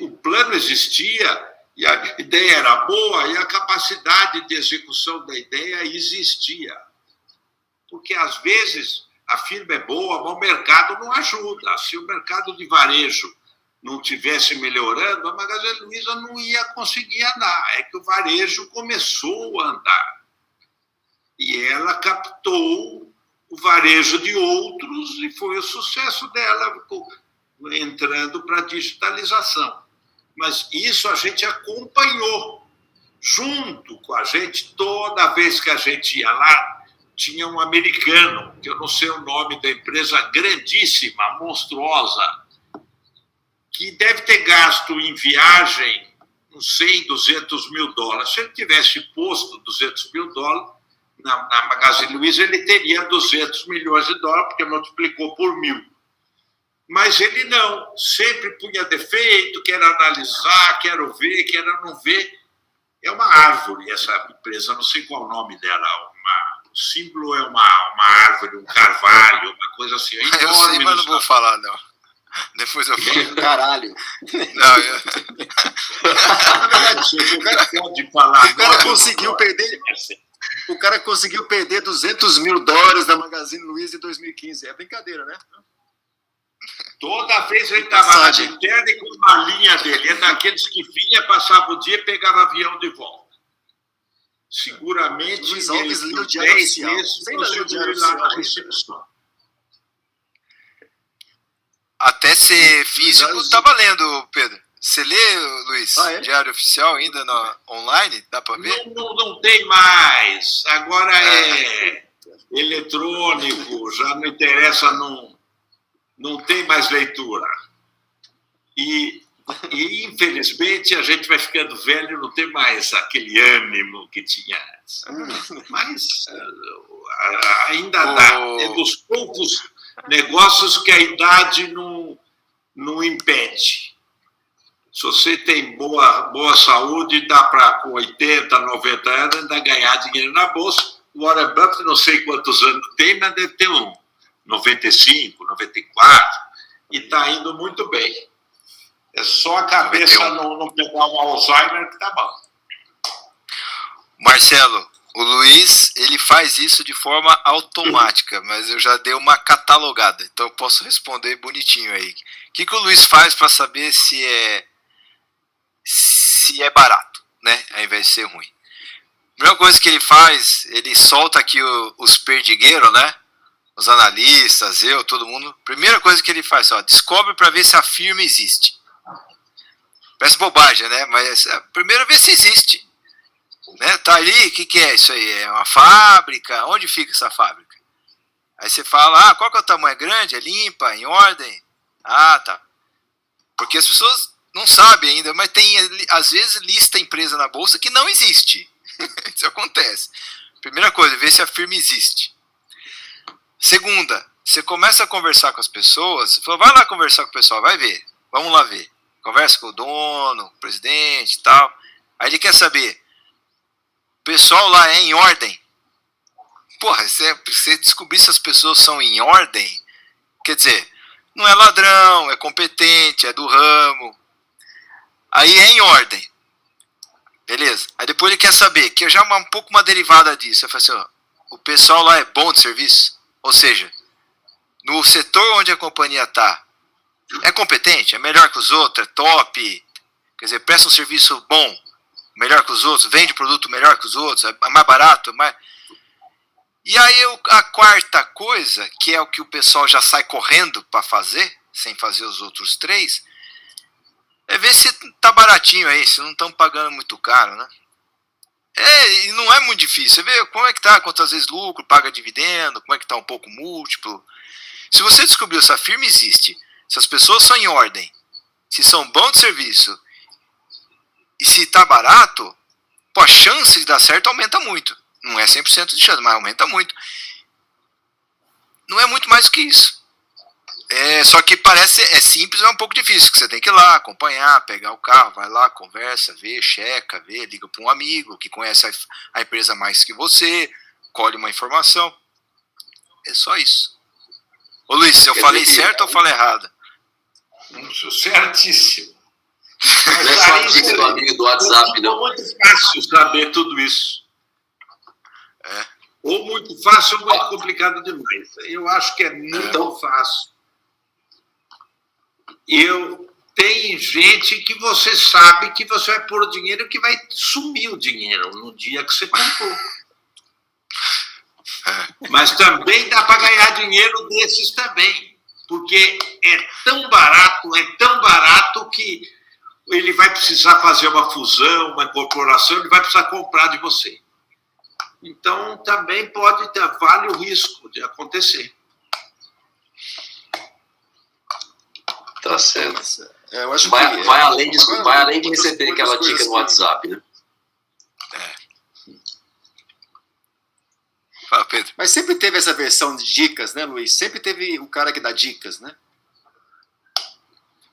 S3: o plano existia, e a ideia era boa, e a capacidade de execução da ideia existia. Porque, às vezes, a firma é boa, mas o mercado não ajuda. Se o mercado de varejo não estivesse melhorando, a Magazine Luiza não ia conseguir andar. É que o varejo começou a andar. E ela captou o varejo de outros e foi o sucesso dela, entrando para a digitalização. Mas isso a gente acompanhou. Junto com a gente, toda vez que a gente ia lá, tinha um americano, que eu não sei o nome da empresa, grandíssima, monstruosa, que deve ter gasto em viagem uns 100, 200 mil dólares. Se ele tivesse posto 200 mil dólares na Magazine Luiza, ele teria 200 milhões de dólares, porque multiplicou por 1.000. Mas ele não, sempre punha defeito, quer analisar, quero ver, quero não ver. É uma árvore essa empresa, não sei qual é o nome dela. O símbolo é uma árvore, um carvalho, uma coisa assim. É enorme.
S2: Eu sei, mas não vou falar, não. Depois eu falo.
S4: Caralho.
S2: Não,
S3: Na verdade, o cara pode falar.
S4: O cara conseguiu perder 200 mil dólares da Magazine Luiza em 2015. É brincadeira, né?
S3: Toda vez ele estava lá de terno e com uma linha dele. É daqueles que vinha, passava o dia e pegava avião de volta. Seguramente,
S4: Luiz Alves
S3: ele
S4: leu o
S3: por
S4: Diário
S3: 10
S4: Oficial.
S3: meses
S4: Sem ler o Diário
S3: conseguiu ir lá na
S4: Oficial.
S3: recepção.
S2: até ser físico tá valendo, Pedro. Você lê, Luiz, Diário Oficial ainda online? Dá para ver?
S3: Não tem mais. Agora é eletrônico, já não interessa, não tem mais leitura. E, infelizmente, a gente vai ficando velho e não tem mais aquele ânimo que tinha antes. Mas ainda dá. É dos poucos negócios que a idade não impede. Se você tem boa saúde, dá para, com 80, 90 anos, ainda ganhar dinheiro na bolsa. O Warren Buffett, não sei quantos anos tem, mas deve ter 95, 94, e está indo muito bem. É só a cabeça não pegar um Alzheimer que tá bom.
S2: Marcelo, o Luiz, ele faz isso de forma automática, mas eu já dei uma catalogada, então eu posso responder bonitinho aí. O que o Luiz faz para saber se é barato, né, ao invés de ser ruim? A primeira coisa que ele faz, ele solta aqui os perdigueiros, né, os analistas, todo mundo. Primeira coisa que ele faz, descobre para ver se a firma existe. Parece bobagem, né, mas primeiro ver se existe. Né? Tá ali, o que é isso aí? É uma fábrica? Onde fica essa fábrica? Aí você fala, qual que é o tamanho? É grande? É limpa? Em ordem? Tá. Porque as pessoas não sabem ainda, mas tem, às vezes, lista empresa na bolsa que não existe. Isso acontece. Primeira coisa, ver se a firma existe. Segunda, você começa a conversar com as pessoas, você fala, vai lá conversar com o pessoal, vai ver, vamos lá ver. Conversa com o dono, o presidente e tal. Aí ele quer saber, o pessoal lá é em ordem? Porra, você descobrir se as pessoas são em ordem, quer dizer, não é ladrão, é competente, é do ramo. Aí é em ordem. Beleza. Aí depois ele quer saber, que já é um pouco uma derivada disso. Eu falo assim, o pessoal lá é bom de serviço? Ou seja, no setor onde a companhia está, é competente? É melhor que os outros? É top? Quer dizer, presta um serviço bom, melhor que os outros? Vende produto melhor que os outros? É mais barato? E aí a quarta coisa, que é o que o pessoal já sai correndo para fazer, sem fazer os outros três, é ver se tá baratinho aí, se não estão pagando muito caro, né? E não é muito difícil. Você vê como é que tá, quantas vezes lucro, paga dividendo, como é que tá um pouco múltiplo. Se você descobriu se a firma existe, se as pessoas são em ordem, se são bons de serviço, e se tá barato, a chance de dar certo aumenta muito. Não é 100% de chance, mas aumenta muito. Não é muito mais do que isso. Só que parece simples, mas é um pouco difícil, que você tem que ir lá, acompanhar, pegar o carro, vai lá, conversa, vê, checa, vê, liga para um amigo que conhece a empresa mais que você, colhe uma informação. É só isso. Ô Luiz, eu falei certo ou falei errado?
S3: Certíssimo.
S1: Não é só a dica do amigo do WhatsApp, não.
S3: É muito fácil saber tudo isso. Ou muito fácil ou muito complicado demais. Eu acho que é muito fácil. Tem gente que você sabe que você vai pôr o dinheiro que vai sumir o dinheiro no dia que você comprou. Mas também dá para ganhar dinheiro desses também. Porque é tão barato que ele vai precisar fazer uma fusão, uma incorporação, ele vai precisar comprar de você. Então, também vale o risco de acontecer.
S1: Tá certo.
S4: Mas, eu acho
S1: Vai,
S4: que,
S1: vai além de,
S4: agora,
S1: vai além de
S4: outras-
S1: receber
S4: outras
S1: aquela dica
S4: coisas
S1: no
S4: que-
S1: WhatsApp, né?
S2: Fala, Pedro.
S4: Mas sempre teve essa versão de dicas, né, Luiz? Sempre teve o cara que dá dicas, né?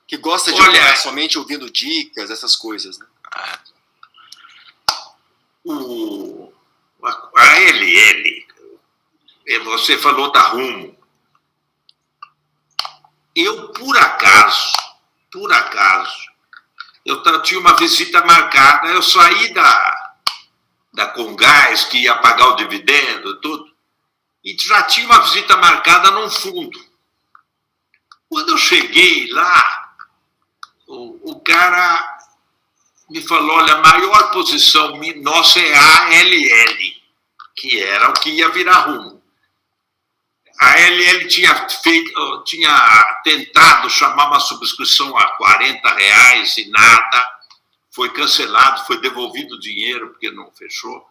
S4: Que gosta de
S3: Olha,
S4: operar somente ouvindo dicas, essas coisas, né?
S3: A LL, você falou da Rumo. Eu, por acaso, eu tinha uma visita marcada, eu saí da Comgás, que ia pagar o dividendo, tudo, e já tinha uma visita marcada num fundo. Quando eu cheguei lá, o cara me falou, olha, a maior posição nossa é a ALL, que era o que ia virar Rumo. A ALL tinha tentado chamar uma subscrição a R$40 e nada, foi cancelado, foi devolvido o dinheiro porque não fechou.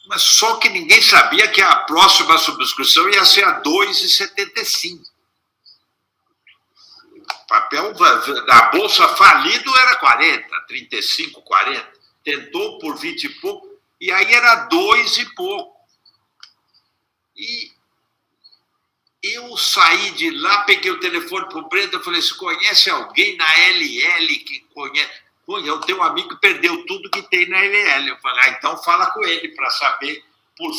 S3: Mas só que ninguém sabia que a próxima subscrição ia ser a R$2,75. O papel da Bolsa falido era 40, 35, 40. Tentou por 20 e pouco, e aí era 2 e pouco. E eu saí de lá, peguei o telefone para o Breno e falei, você conhece alguém na LL que conhece? Eu tenho um amigo que perdeu tudo que tem na LL. Eu falei, então fala com ele para saber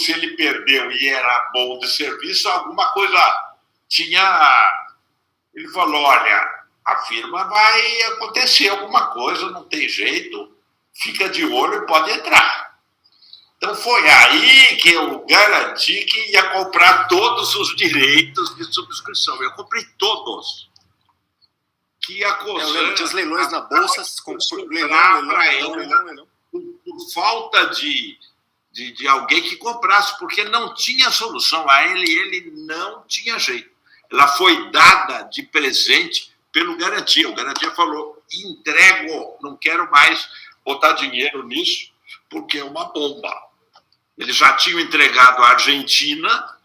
S3: se ele perdeu e era bom de serviço, alguma coisa tinha... Ele falou, olha, a firma vai acontecer alguma coisa, não tem jeito, fica de olho e pode entrar. Então foi aí que eu garanti que ia comprar todos os direitos de subscrição. Eu comprei todos. Que a Cosan...
S4: Eu lembro, tinha os leilões na Bolsa, leilão.
S3: Por falta de alguém que comprasse, porque não tinha solução. A LL não tinha jeito. Ela foi dada de presente pelo Garantia. O Garantia falou, entrego, não quero mais botar dinheiro nisso, porque é uma bomba. Eles já tinham entregado a Argentina,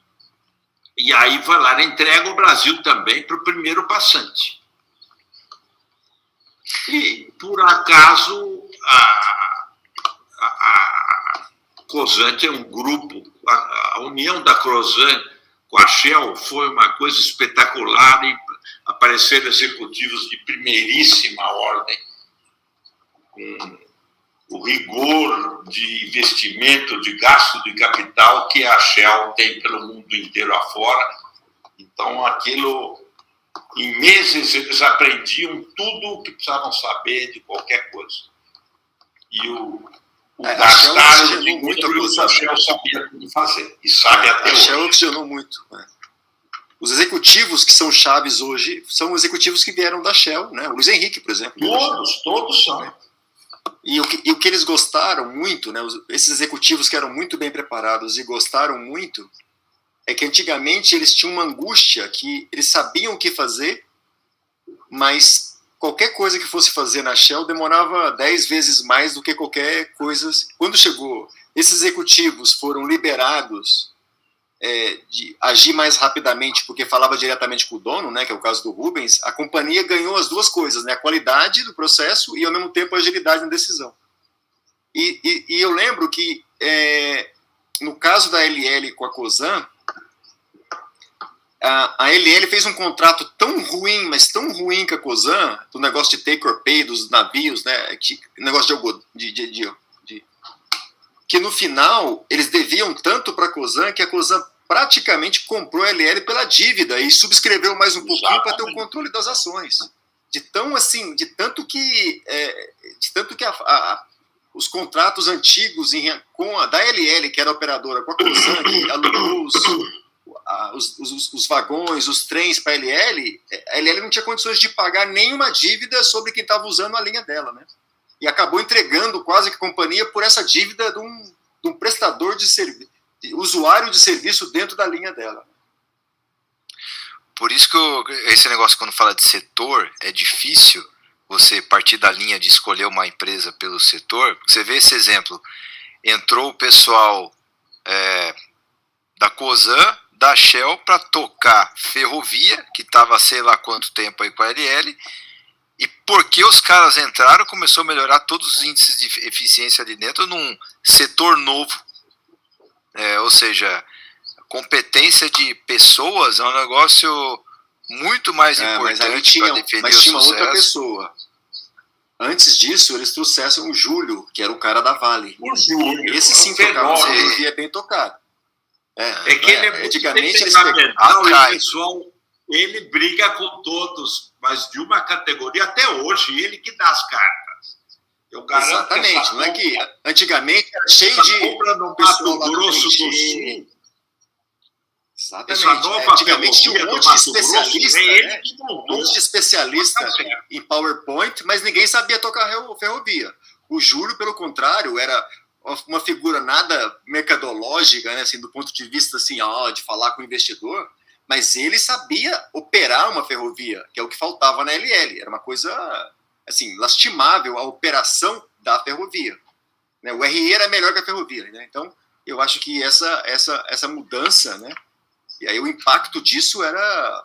S3: e aí falaram, entrega o Brasil também para o primeiro passante. E, por acaso, a Cosan tem um grupo, a união da Cosan com a Shell foi uma coisa espetacular, e apareceram executivos de primeiríssima ordem, com o rigor de investimento, de gasto de capital que a Shell tem pelo mundo inteiro afora. Então, em meses, eles aprendiam tudo o que precisavam saber de qualquer coisa. E o gastar o dinheiro, a Shell sabia como fazer, e sabe até hoje.
S4: A Shell oxigenou muito. Né? Os executivos que são chaves hoje são executivos que vieram da Shell, né? O Luiz Henrique, por exemplo.
S3: Todos são.
S4: E o que eles gostaram muito, né, esses executivos que eram muito bem preparados e gostaram muito, é que antigamente eles tinham uma angústia que eles sabiam o que fazer, mas qualquer coisa que fosse fazer na Shell demorava 10 vezes mais do que qualquer coisa. Quando chegou, esses executivos foram liberados de agir mais rapidamente, porque falava diretamente com o dono, né, que é o caso do Rubens, a companhia ganhou as duas coisas, né, a qualidade do processo e, ao mesmo tempo, a agilidade na decisão. E eu lembro que, no caso da LL com a Cosan, a LL fez um contrato tão ruim, mas tão ruim com a Cosan, do negócio de take or pay dos navios, né, negócio que no final eles deviam tanto para a Cosan que a Cosan praticamente comprou a LL pela dívida e subscreveu mais um pouquinho para ter o controle das ações. De tanto que os contratos antigos da LL, que era a operadora, com a Cosan, que alugou os vagões, os trens para a LL não tinha condições de pagar nenhuma dívida sobre quem estava usando a linha dela, né? E acabou entregando quase que a companhia por essa dívida de um prestador de serviço, usuário de serviço dentro da linha dela.
S2: Por isso que esse negócio, quando fala de setor, é difícil você partir da linha de escolher uma empresa pelo setor. Você vê esse exemplo, entrou o pessoal da Cosan, da Shell para tocar ferrovia, que estava sei lá quanto tempo aí com a LL, e porque os caras entraram, começou a melhorar todos os índices de eficiência ali dentro num setor novo. Ou seja, competência de pessoas é um negócio muito mais importante para definir o sucesso.
S4: Outra pessoa. Antes disso, eles trouxeram o Júlio, que era o cara da Vale.
S3: O Júlio.
S4: Esse sim tocava, ele é bem tocado.
S3: Que ele é muito
S4: antigamente
S3: pessoal, ele briga com todos, mas de uma categoria até hoje, ele que dá as cartas. Eu garanto.
S4: Exatamente, não é que antigamente era cheio de
S3: compra no Mato Grosso do Sul.
S4: Exatamente. Antigamente tinha um monte de especialista, um monte de especialista em PowerPoint, mas ninguém sabia tocar ferrovia. O Júlio, pelo contrário, era uma figura nada mercadológica, né, assim, do ponto de vista assim, de falar com o investidor, mas ele sabia operar uma ferrovia, que é o que faltava na LL. Era uma coisa assim, lastimável a operação da ferrovia. Né? O RE era melhor que a ferrovia. Né? Então, eu acho que essa mudança, né, e aí o impacto disso era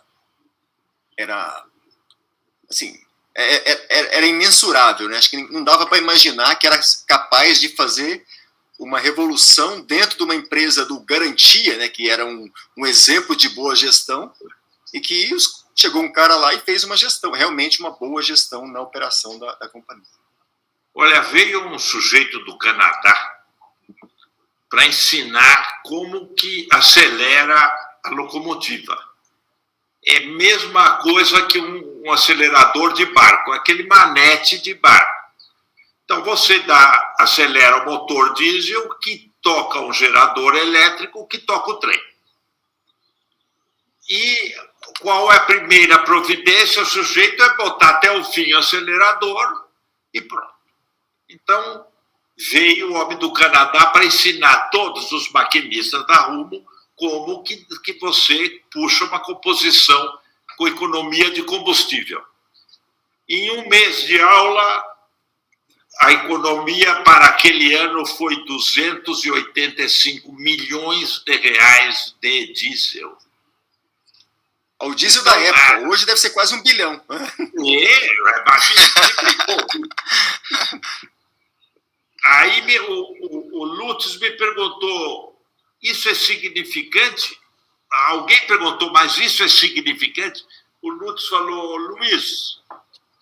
S4: assim, era imensurável, né? Acho que não dava para imaginar que era capaz de fazer uma revolução dentro de uma empresa do Garantia, né? Que era um exemplo de boa gestão, e que chegou um cara lá e fez uma gestão, realmente uma boa gestão na operação da companhia.
S3: Olha, veio um sujeito do Canadá para ensinar como que acelera a locomotiva. É a mesma coisa que um acelerador de barco, aquele manete de barco. Então, você acelera o motor diesel que toca um gerador elétrico que toca o trem. E qual é a primeira providência? O sujeito é botar até o fim o acelerador e pronto. Então, veio o homem do Canadá para ensinar todos os maquinistas da Rumo como que você puxa uma composição com economia de combustível. Em um mês de aula, a economia para aquele ano foi 285 milhões de reais de diesel.
S4: O diesel da época, hoje deve ser quase 1 bilhão.
S3: É baixinho. Aí o Lutz me perguntou, isso é significante? Alguém perguntou, mas isso é significante? O Lutz falou, Luiz,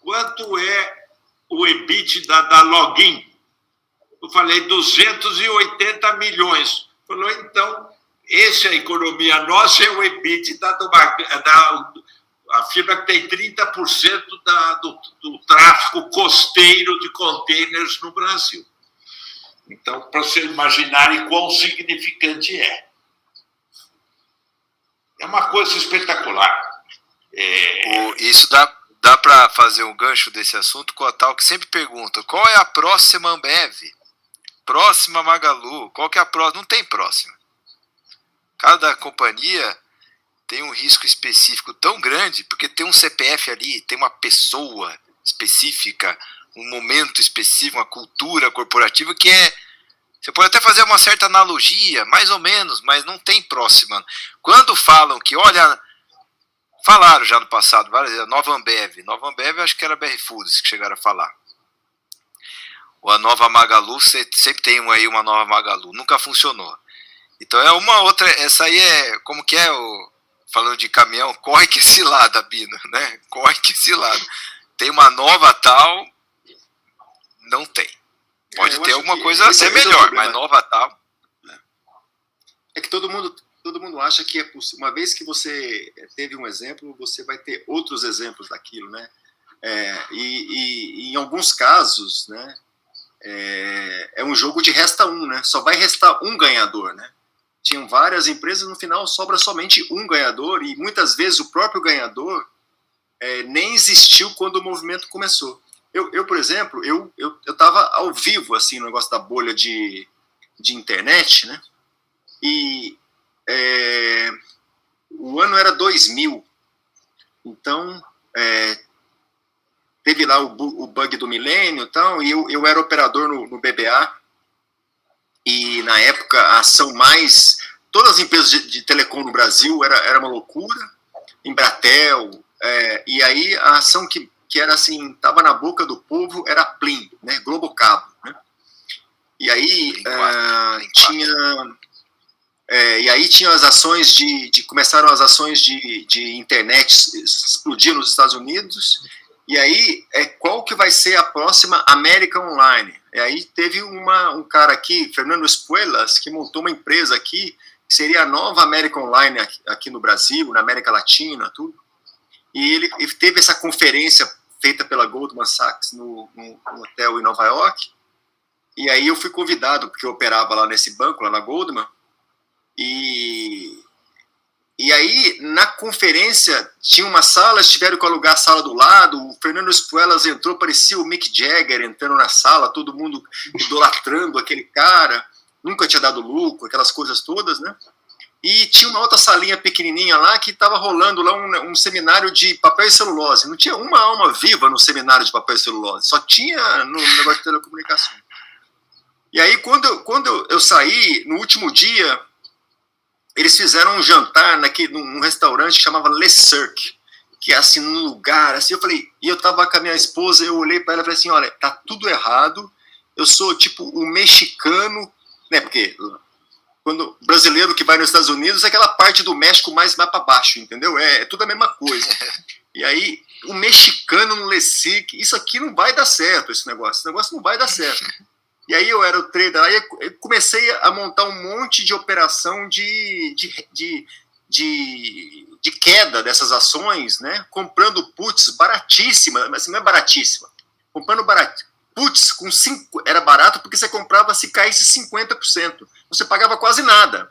S3: quanto é o EBITDA da Login? Eu falei, 280 milhões. Falou, então, essa é a economia nossa, é o EBITDA a firma que tem 30% do tráfego costeiro de containers no Brasil. Então, para vocês imaginarem quão significante é. É uma coisa espetacular.
S2: Isso dá para fazer um gancho desse assunto com a tal que sempre pergunta, qual é a próxima Ambev? Próxima Magalu? Qual que é a próxima? Não tem próxima. Cada companhia tem um risco específico tão grande, porque tem um CPF ali, tem uma pessoa específica, um momento específico, uma cultura corporativa que você pode até fazer uma certa analogia, mais ou menos, mas não tem próxima. Quando falam que, olha, falaram já no passado, várias vezes, Nova Ambev acho que era BR Foods que chegaram a falar. Ou a Nova Magalu, sempre tem aí uma Nova Magalu, nunca funcionou. Então é uma outra, essa aí é, como que é, falando de caminhão, corre que esse lado, Bino, né? Corre que esse lado. Tem uma nova tal, não tem. Pode ter alguma coisa até melhor, mas nova tal.
S4: É que todo mundo acha que é possível. Uma vez que você teve um exemplo, você vai ter outros exemplos daquilo, né? E em alguns casos, né? É um jogo de resta um, né? Só vai restar um ganhador, né? Tinham várias empresas, no final sobra somente um ganhador, e muitas vezes o próprio ganhador nem existiu quando o movimento começou. Eu por exemplo, eu estava ao vivo, assim, no negócio da bolha de internet, né? E o ano era 2000, então teve lá o bug do milênio e tal, e eu era operador no BBA, e na época a ação mais todas as empresas de telecom no Brasil, era uma loucura, Embratel, e aí a ação que era assim, estava na boca do povo, era a Plim, né, Globocabo, né? E aí tinha as ações começaram as ações de internet explodir nos Estados Unidos, e aí qual que vai ser a próxima América Online? E aí teve um cara aqui, Fernando Espuelas, que montou uma empresa aqui, que seria a nova América Online aqui no Brasil, na América Latina, tudo. E ele teve essa conferência feita pela Goldman Sachs no hotel em Nova York, e aí eu fui convidado, porque eu operava lá nesse banco, lá na Goldman, e aí na conferência tinha uma sala, tiveram que alugar a sala do lado, o Fernando Espuelas entrou, parecia o Mick Jagger entrando na sala, todo mundo idolatrando aquele cara, nunca tinha dado lucro, aquelas coisas todas, né? E tinha uma outra salinha pequenininha lá que estava rolando lá um seminário de papel e celulose. Não tinha uma alma viva no seminário de papel e celulose, só tinha no negócio de telecomunicação. E aí, quando eu saí, no último dia, eles fizeram um jantar num restaurante que chamava Le Cirque, que é assim, num lugar, assim, eu tava com a minha esposa, eu olhei para ela e falei assim, olha, tá tudo errado, eu sou tipo um mexicano, né, porque quando o brasileiro que vai nos Estados Unidos é aquela parte do México mais para baixo, entendeu? É tudo a mesma coisa. E aí, o mexicano no Le Cirque, isso aqui não vai dar certo, esse negócio não vai dar certo. E aí eu era o trader, aí eu comecei a montar um monte de operação de queda dessas ações, né? Comprando puts baratíssima, mas não é baratíssima, comprando puts era barato porque você comprava se caísse 50%, você pagava quase nada.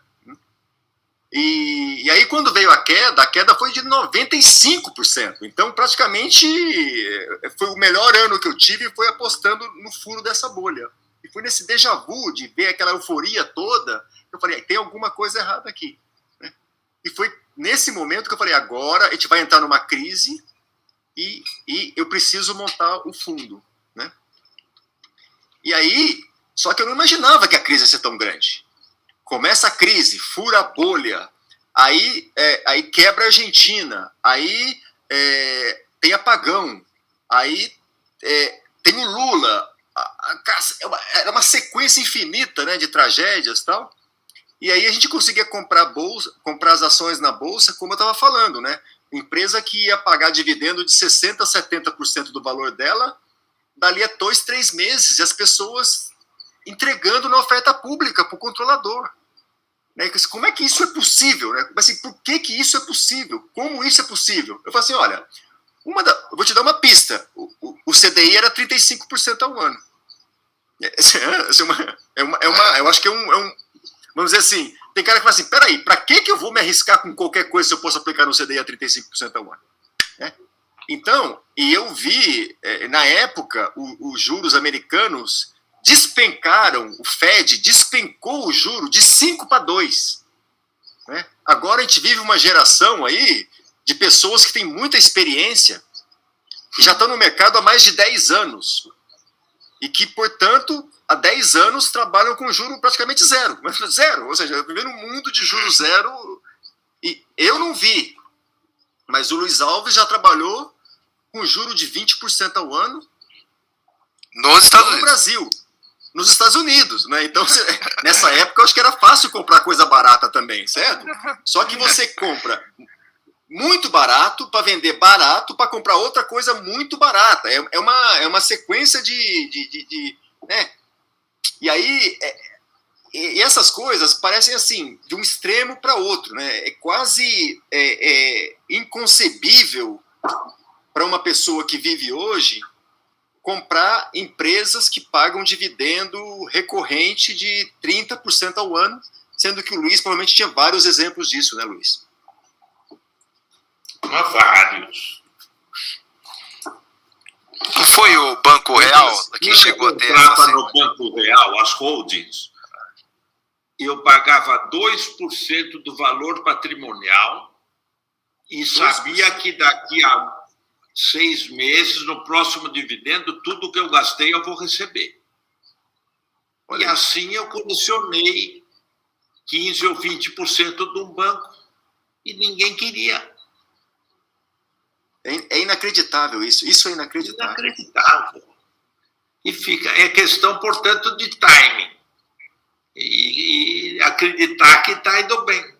S4: E aí quando veio a queda foi de 95%, então praticamente foi o melhor ano que eu tive, foi apostando no furo dessa bolha. E foi nesse déjà vu de ver aquela euforia toda, que eu falei, tem alguma coisa errada aqui, né? E foi nesse momento que eu falei, agora a gente vai entrar numa crise e eu preciso montar o fundo, né? E aí, só que eu não imaginava que a crise ia ser tão grande. Começa a crise, fura a bolha, aí quebra a Argentina, aí tem apagão, aí tem o Lula. Era uma sequência infinita, né, de tragédias e tal. E aí a gente conseguia comprar as ações na bolsa, como eu estava falando, né? Empresa que ia pagar dividendo de 60% a 70% do valor dela, dali a 2, 3 meses, e as pessoas entregando na oferta pública para o controlador. Né? Como é que isso é possível? Né? Assim, por que isso é possível? Como isso é possível? Eu falei assim, olha, eu vou te dar uma pista. O CDI era 35% ao ano. Eu acho que vamos dizer assim, tem cara que fala assim, peraí, para que eu vou me arriscar com qualquer coisa se eu posso aplicar no CDI a 35% ao ano? Então, e eu vi, na época, os juros americanos despencaram, o Fed despencou o juro de 5 para 2. Né? Agora a gente vive uma geração aí de pessoas que têm muita experiência, que já estão no mercado há mais de 10 anos, e que, portanto, há 10 anos trabalham com juro praticamente zero. Zero, ou seja, vivendo um mundo de juro zero, e eu não vi, mas o Luiz Alves já trabalhou com juro de 20% ao ano
S2: nos Estados Unidos.
S4: No Brasil, nos Estados Unidos, né? Então, nessa época, eu acho que era fácil comprar coisa barata também, certo? Só que você compra muito barato para vender barato para comprar outra coisa muito barata. É uma sequência né? E aí, e essas coisas parecem assim, de um extremo para outro, né? É quase inconcebível para uma pessoa que vive hoje comprar empresas que pagam dividendo recorrente de 30% ao ano, sendo que o Luiz provavelmente tinha vários exemplos disso, né, Luiz?
S3: Vários.
S2: Não foi o Banco Real que chegou a ter essa
S3: no Banco Real, as holdings, eu pagava 2% do valor patrimonial e sabia que daqui a 6 meses, no próximo dividendo, tudo que eu gastei eu vou receber. E assim eu colecionei 15% ou 20% de um banco e ninguém queria.
S4: É inacreditável isso. Isso é inacreditável.
S3: Inacreditável. E é questão, portanto, de timing. E acreditar que está indo bem.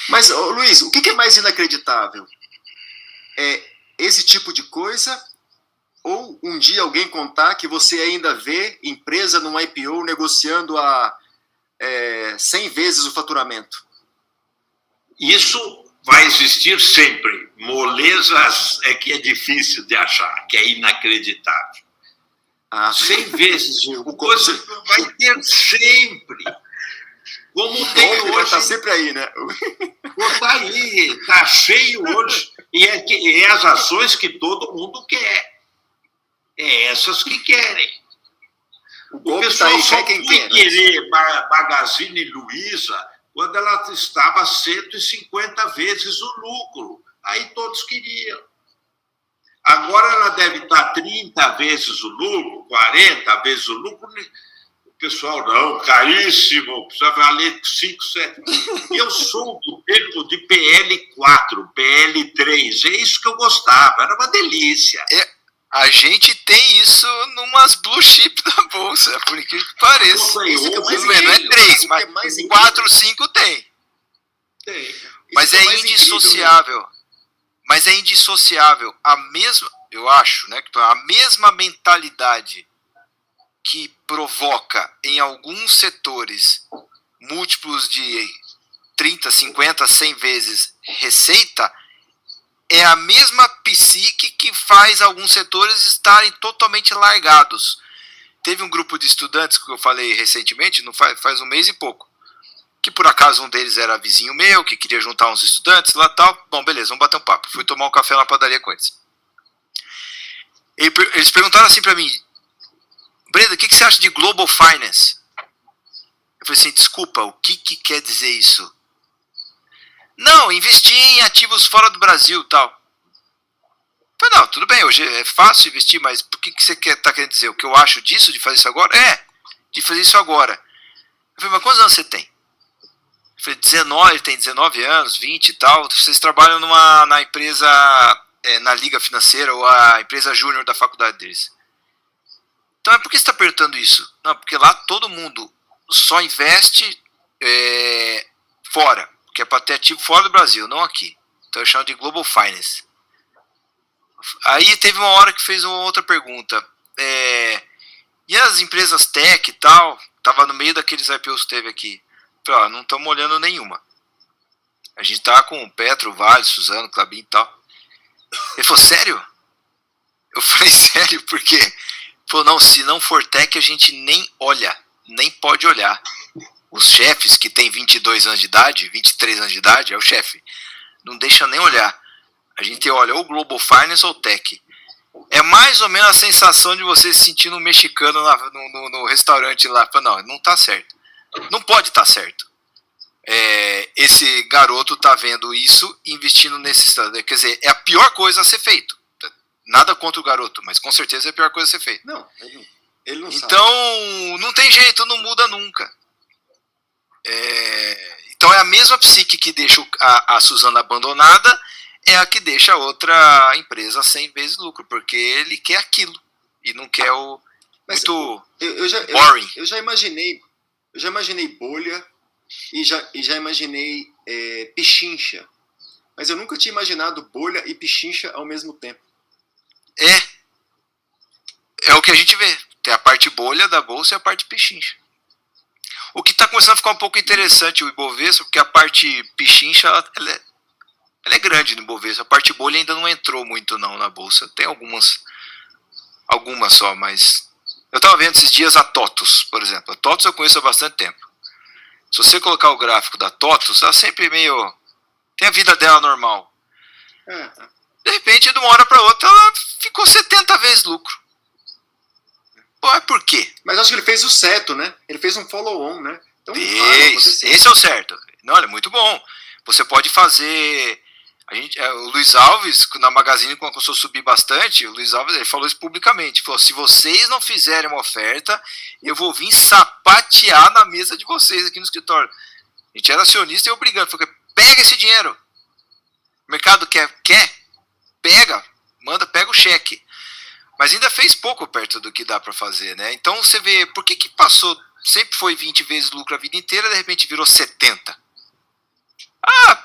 S4: Mas, Luiz, o que é mais inacreditável? É esse tipo de coisa ou um dia alguém contar que você ainda vê empresa num IPO negociando a 100 vezes o faturamento?
S3: Isso vai existir sempre. Molezas é que é difícil de achar, que é inacreditável. 100 vezes o coisa vai ter sempre. Como tem hoje.
S4: Vai estar sempre aí, né?
S3: Está aí, está cheio hoje. E é as ações que todo mundo quer. É essas que querem. O pessoal
S4: aí,
S3: só
S4: quem
S3: foi
S4: quer,
S3: querer Magazine Luiza quando ela estava 150 vezes o lucro. Aí todos queriam. Agora ela deve estar 30 vezes o lucro, 40 vezes o lucro. O pessoal, não, caríssimo, precisa valer 5, 7. Eu sou do tempo de PL4, PL3, é isso que eu gostava, era uma delícia.
S2: A gente tem isso numas blue chip da bolsa, por incrível que pareça.
S4: Isso que é mais
S2: não é 3, mas 4, 5 tem. Mas é indissociável. Mas é indissociável. Eu acho, né, que a mesma mentalidade que provoca em alguns setores múltiplos de 30, 50, 100 vezes receita, é a mesma psique que faz alguns setores estarem totalmente largados. Teve um grupo de estudantes que eu falei recentemente, faz um mês e pouco, que por acaso um deles era vizinho meu, que queria juntar uns estudantes lá e tal. Bom, beleza, vamos bater um papo. Fui tomar um café na padaria com eles. Eles perguntaram assim pra mim: Breda, o que você acha de Global Finance? Eu falei assim, desculpa, o que quer dizer isso? Não, investir em ativos fora do Brasil e tal. Eu falei, não, tudo bem, hoje é fácil investir, mas por que você está querendo dizer? O que eu acho disso, de fazer isso agora? De fazer isso agora. Eu falei, mas quantos anos você tem? Eu falei, 19, tem 19 anos, 20 e tal. Vocês trabalham na empresa, na Liga Financeira ou a empresa júnior da faculdade deles. Então, por que você está perguntando isso? Não, porque lá todo mundo só investe fora, que é para ter ativo fora do Brasil, não aqui. Então eu chamo de Global Finance. Aí teve uma hora que fez uma outra pergunta. E as empresas tech e tal, estava no meio daqueles IPOs que teve aqui. Eu falei, não estamos olhando nenhuma. A gente está com o Petro, Vale, Suzano, Klabin e tal. Ele falou, sério? Eu falei, sério, por quê? Ele falou, não, se não for tech a gente nem olha, nem pode olhar. Os chefes que têm 22 anos de idade, 23 anos de idade, é o chefe. Não deixa nem olhar. A gente olha ou Global Finance ou Tech. É mais ou menos a sensação de você se sentindo um mexicano no restaurante lá. Não tá certo. Não pode estar certo. Esse garoto tá vendo isso e investindo nesse... Quer dizer, é a pior coisa a ser feito. Nada contra o garoto, mas com certeza é a pior coisa a ser feita.
S4: Não, ele não
S2: então,
S4: sabe.
S2: Não tem jeito, não muda nunca. Então é a mesma psique que deixa a Suzana abandonada, é a que deixa a outra empresa 100 vezes lucro, porque ele quer aquilo e não quer o muito boring.
S4: Eu já imaginei bolha e já imaginei pichincha, mas eu nunca tinha imaginado bolha e pichincha ao mesmo tempo.
S2: É o que a gente vê. Tem a parte bolha da bolsa e a parte pichincha. O que está começando a ficar um pouco interessante o Ibovespa, porque a parte pichincha ela é grande no Ibovespa. A parte bolha ainda não entrou muito não na bolsa. Tem algumas só, mas... Eu estava vendo esses dias a TOTUS, por exemplo. A TOTUS eu conheço há bastante tempo. Se você colocar o gráfico da TOTUS, ela sempre meio... Tem a vida dela normal. De repente, de uma hora para outra, ela ficou 70 vezes lucro. Pô, é por quê?
S4: Mas acho que ele fez o certo, né? Ele fez um follow-on, né? Então,
S2: esse é o certo. Não, é muito bom. Você pode fazer O Luiz Alves, na Magazine, quando começou a subir bastante, o Luiz Alves ele falou isso publicamente. Falou: se vocês não fizerem uma oferta, eu vou vir sapatear na mesa de vocês aqui no escritório. A gente era acionista e eu brigando. Falei: pega esse dinheiro. O mercado quer? Pega, pega o cheque. Mas ainda fez pouco perto do que dá para fazer, né? Então você vê, por que passou, sempre foi 20 vezes lucro a vida inteira, de repente virou 70?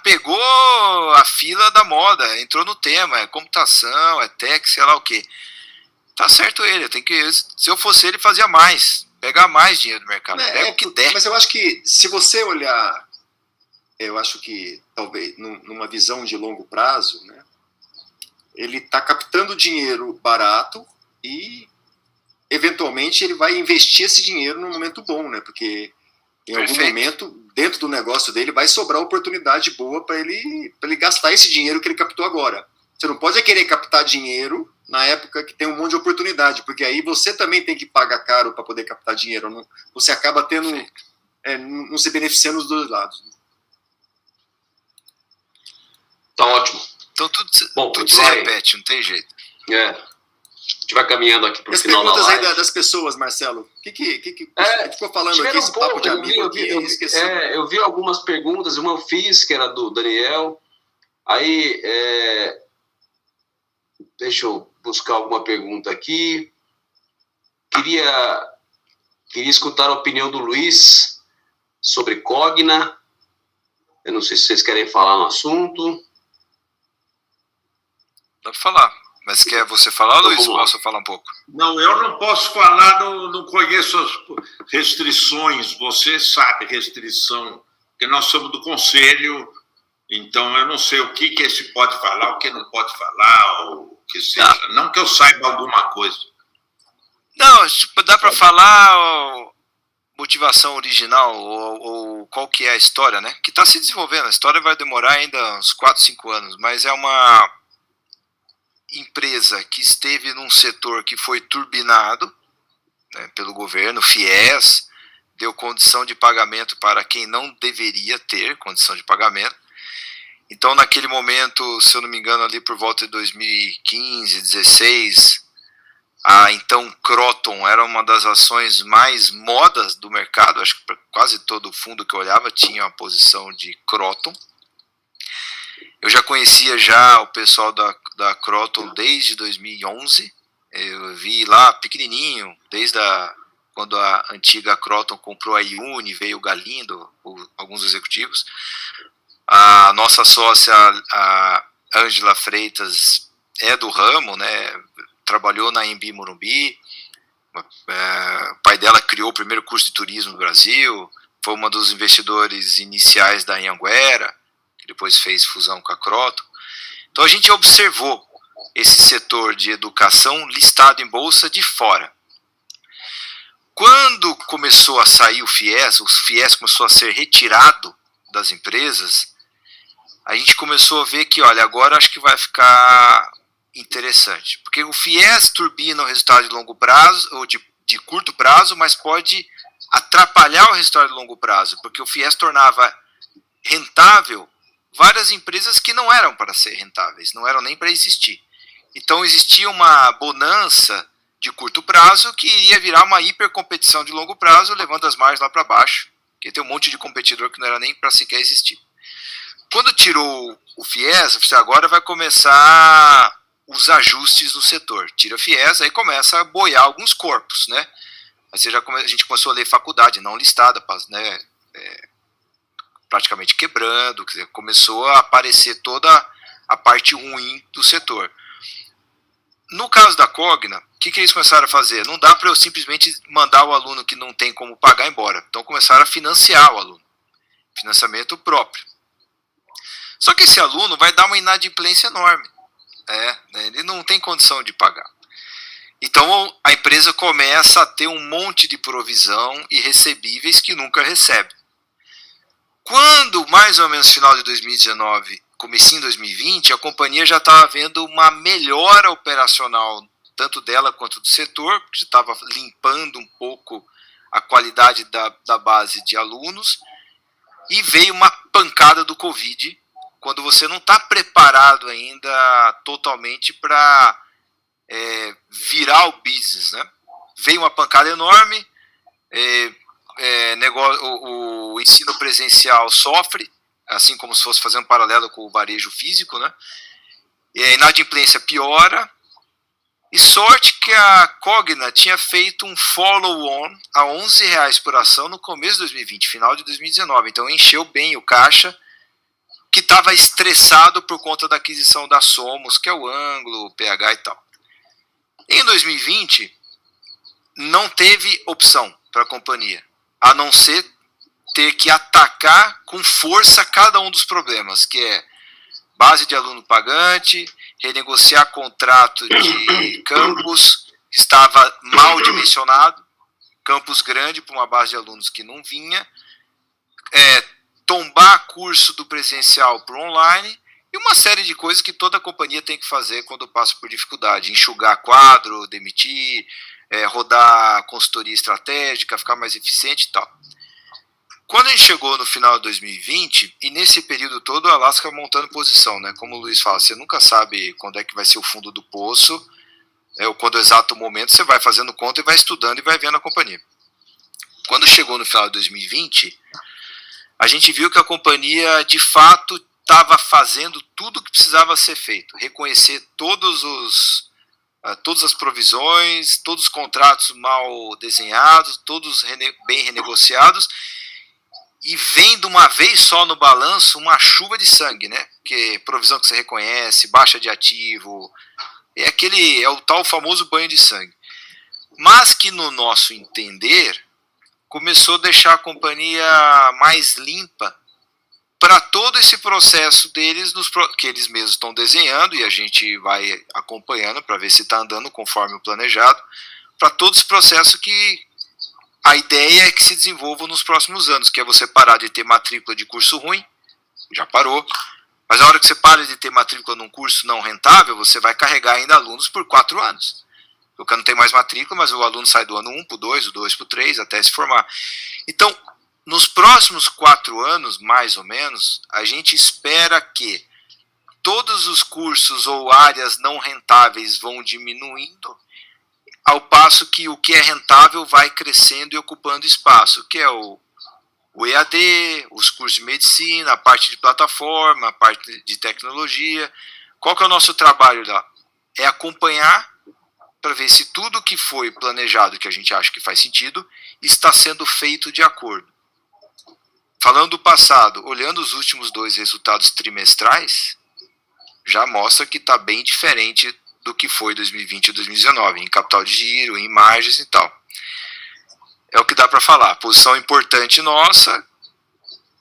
S2: Pegou a fila da moda, entrou no tema, é computação, é tech, sei lá o que. Tá certo ele, se eu fosse ele, fazia mais, pegar mais dinheiro do mercado, pega o que der.
S4: Mas eu acho que, se você olhar, eu acho que, talvez, numa visão de longo prazo, né, ele está captando dinheiro barato e, eventualmente, ele vai investir esse dinheiro num momento bom, né, porque em algum momento, dentro do negócio dele, vai sobrar oportunidade boa para ele gastar esse dinheiro que ele captou agora. Você não pode querer captar dinheiro na época que tem um monte de oportunidade, porque aí você também tem que pagar caro para poder captar dinheiro. Não, você acaba tendo, não se beneficiando dos dois lados.
S1: Tá ótimo.
S2: Então tudo se repete, não tem jeito.
S1: A gente vai caminhando aqui para o final da live.
S4: As perguntas aí das pessoas, Marcelo. O que a gente ficou falando aqui, esse papo de amigo aqui?
S1: Eu vi algumas perguntas, uma eu fiz, que era do Daniel. Aí, deixa eu buscar alguma pergunta aqui. Queria escutar a opinião do Luiz sobre Cogna. Eu não sei se vocês querem falar no assunto.
S2: Dá para falar. Mas quer você falar, então, Luiz? Posso falar um pouco?
S3: Não, eu não posso falar, não conheço as restrições. Você sabe restrição, porque nós somos do conselho, então eu não sei o que se pode falar, o que não pode falar, ou o que seja. Não que eu saiba alguma coisa.
S2: Não, dá para falar motivação original, ou qual que é a história, né? Que está se desenvolvendo. A história vai demorar ainda uns 4, 5 anos, mas é uma empresa que esteve num setor que foi turbinado, né, pelo governo, FIES, deu condição de pagamento para quem não deveria ter condição de pagamento. Então, naquele momento, se eu não me engano, ali por volta de 2015, 2016, a então Croton era uma das ações mais modas do mercado. Acho que quase todo fundo que eu olhava tinha a posição de Croton. Eu já conhecia o pessoal da Croton desde 2011. Eu vi lá pequenininho, desde quando a antiga Croton comprou a Iune, veio o Galindo, alguns executivos. A nossa sócia, a Ângela Freitas, é do ramo, né? Trabalhou na Embi Morumbi. O pai dela criou o primeiro curso de turismo no Brasil, foi uma dos investidores iniciais da Anhanguera, que depois fez fusão com a Croton. Então a gente observou esse setor de educação listado em bolsa de fora. Quando começou a sair o FIES começou a ser retirado das empresas, a gente começou a ver que, olha, agora acho que vai ficar interessante, porque o FIES turbina o resultado de longo prazo, ou de curto prazo, mas pode atrapalhar o resultado de longo prazo, porque o FIES tornava rentável várias empresas que não eram para ser rentáveis, não eram nem para existir. Então existia uma bonança de curto prazo que iria virar uma hipercompetição de longo prazo, levando as margens lá para baixo, porque tem um monte de competidor que não era nem para sequer existir. Quando tirou o FIES, agora vai começar os ajustes no setor. Tira o FIES, aí começa a boiar alguns corpos, né? Aí a gente começou a ler faculdade não listada, né? Praticamente quebrando, quer dizer, começou a aparecer toda a parte ruim do setor. No caso da Cogna, o que eles começaram a fazer? Não dá para eu simplesmente mandar o aluno que não tem como pagar embora. Então começaram a financiar o aluno. Financiamento próprio. Só que esse aluno vai dar uma inadimplência enorme. Ele não tem condição de pagar. Então a empresa começa a ter um monte de provisão e recebíveis que nunca recebe. Quando, mais ou menos final de 2019, comecinho de 2020, a companhia já estava vendo uma melhora operacional, tanto dela quanto do setor, porque já estava limpando um pouco a qualidade da base de alunos, e veio uma pancada do Covid, quando você não está preparado ainda totalmente para virar o business, né? Veio uma pancada enorme, o ensino presencial sofre, assim como se fosse fazer um paralelo com o varejo físico, né? E a inadimplência piora, e sorte que a Cogna tinha feito um follow-on a R$11 por ação no começo de 2020, final de 2019, então encheu bem o caixa, que estava estressado por conta da aquisição da Somos, que é o Ângulo, o PH e tal. Em 2020, não teve opção para a companhia, a não ser ter que atacar com força cada um dos problemas, que é base de aluno pagante, renegociar contrato de campus, que estava mal dimensionado, campus grande para uma base de alunos que não vinha, tombar curso do presencial para o online, e uma série de coisas que toda companhia tem que fazer quando passa por dificuldade, enxugar quadro, demitir, rodar consultoria estratégica, ficar mais eficiente e tal. Quando a gente chegou no final de 2020, e nesse período todo a Alaska montando posição, né? Como o Luiz fala, você nunca sabe quando é que vai ser o fundo do poço, ou quando é o exato momento, você vai fazendo conta e vai estudando e vai vendo a companhia. Quando chegou no final de 2020, a gente viu que a companhia de fato estava fazendo tudo o que precisava ser feito, reconhecer todas as provisões, todos os contratos mal desenhados, todos bem renegociados, e vendo uma vez só no balanço uma chuva de sangue, né? Porque provisão que você reconhece, baixa de ativo, é o tal famoso banho de sangue. Mas que no nosso entender começou a deixar a companhia mais limpa para todo esse processo deles, que eles mesmos estão desenhando, e a gente vai acompanhando para ver se está andando conforme o planejado, para todo esse processo que a ideia é que se desenvolva nos próximos anos, que é você parar de ter matrícula de curso ruim, já parou, mas a hora que você para de ter matrícula num curso não rentável, você vai carregar ainda alunos por 4 anos. Porque não tem mais matrícula, mas o aluno sai do ano 1 para o 2, do 2 para o 3, até se formar. Então, nos próximos 4 anos, mais ou menos, a gente espera que todos os cursos ou áreas não rentáveis vão diminuindo, ao passo que o que é rentável vai crescendo e ocupando espaço, que é o EAD, os cursos de medicina, a parte de plataforma, a parte de tecnologia. Qual que é o nosso trabalho lá? É acompanhar para ver se tudo que foi planejado, que a gente acha que faz sentido, está sendo feito de acordo. Falando do passado, olhando os últimos 2 resultados trimestrais, já mostra que está bem diferente do que foi 2020 e 2019, em capital de giro, em margens e tal. É o que dá para falar. Posição importante nossa,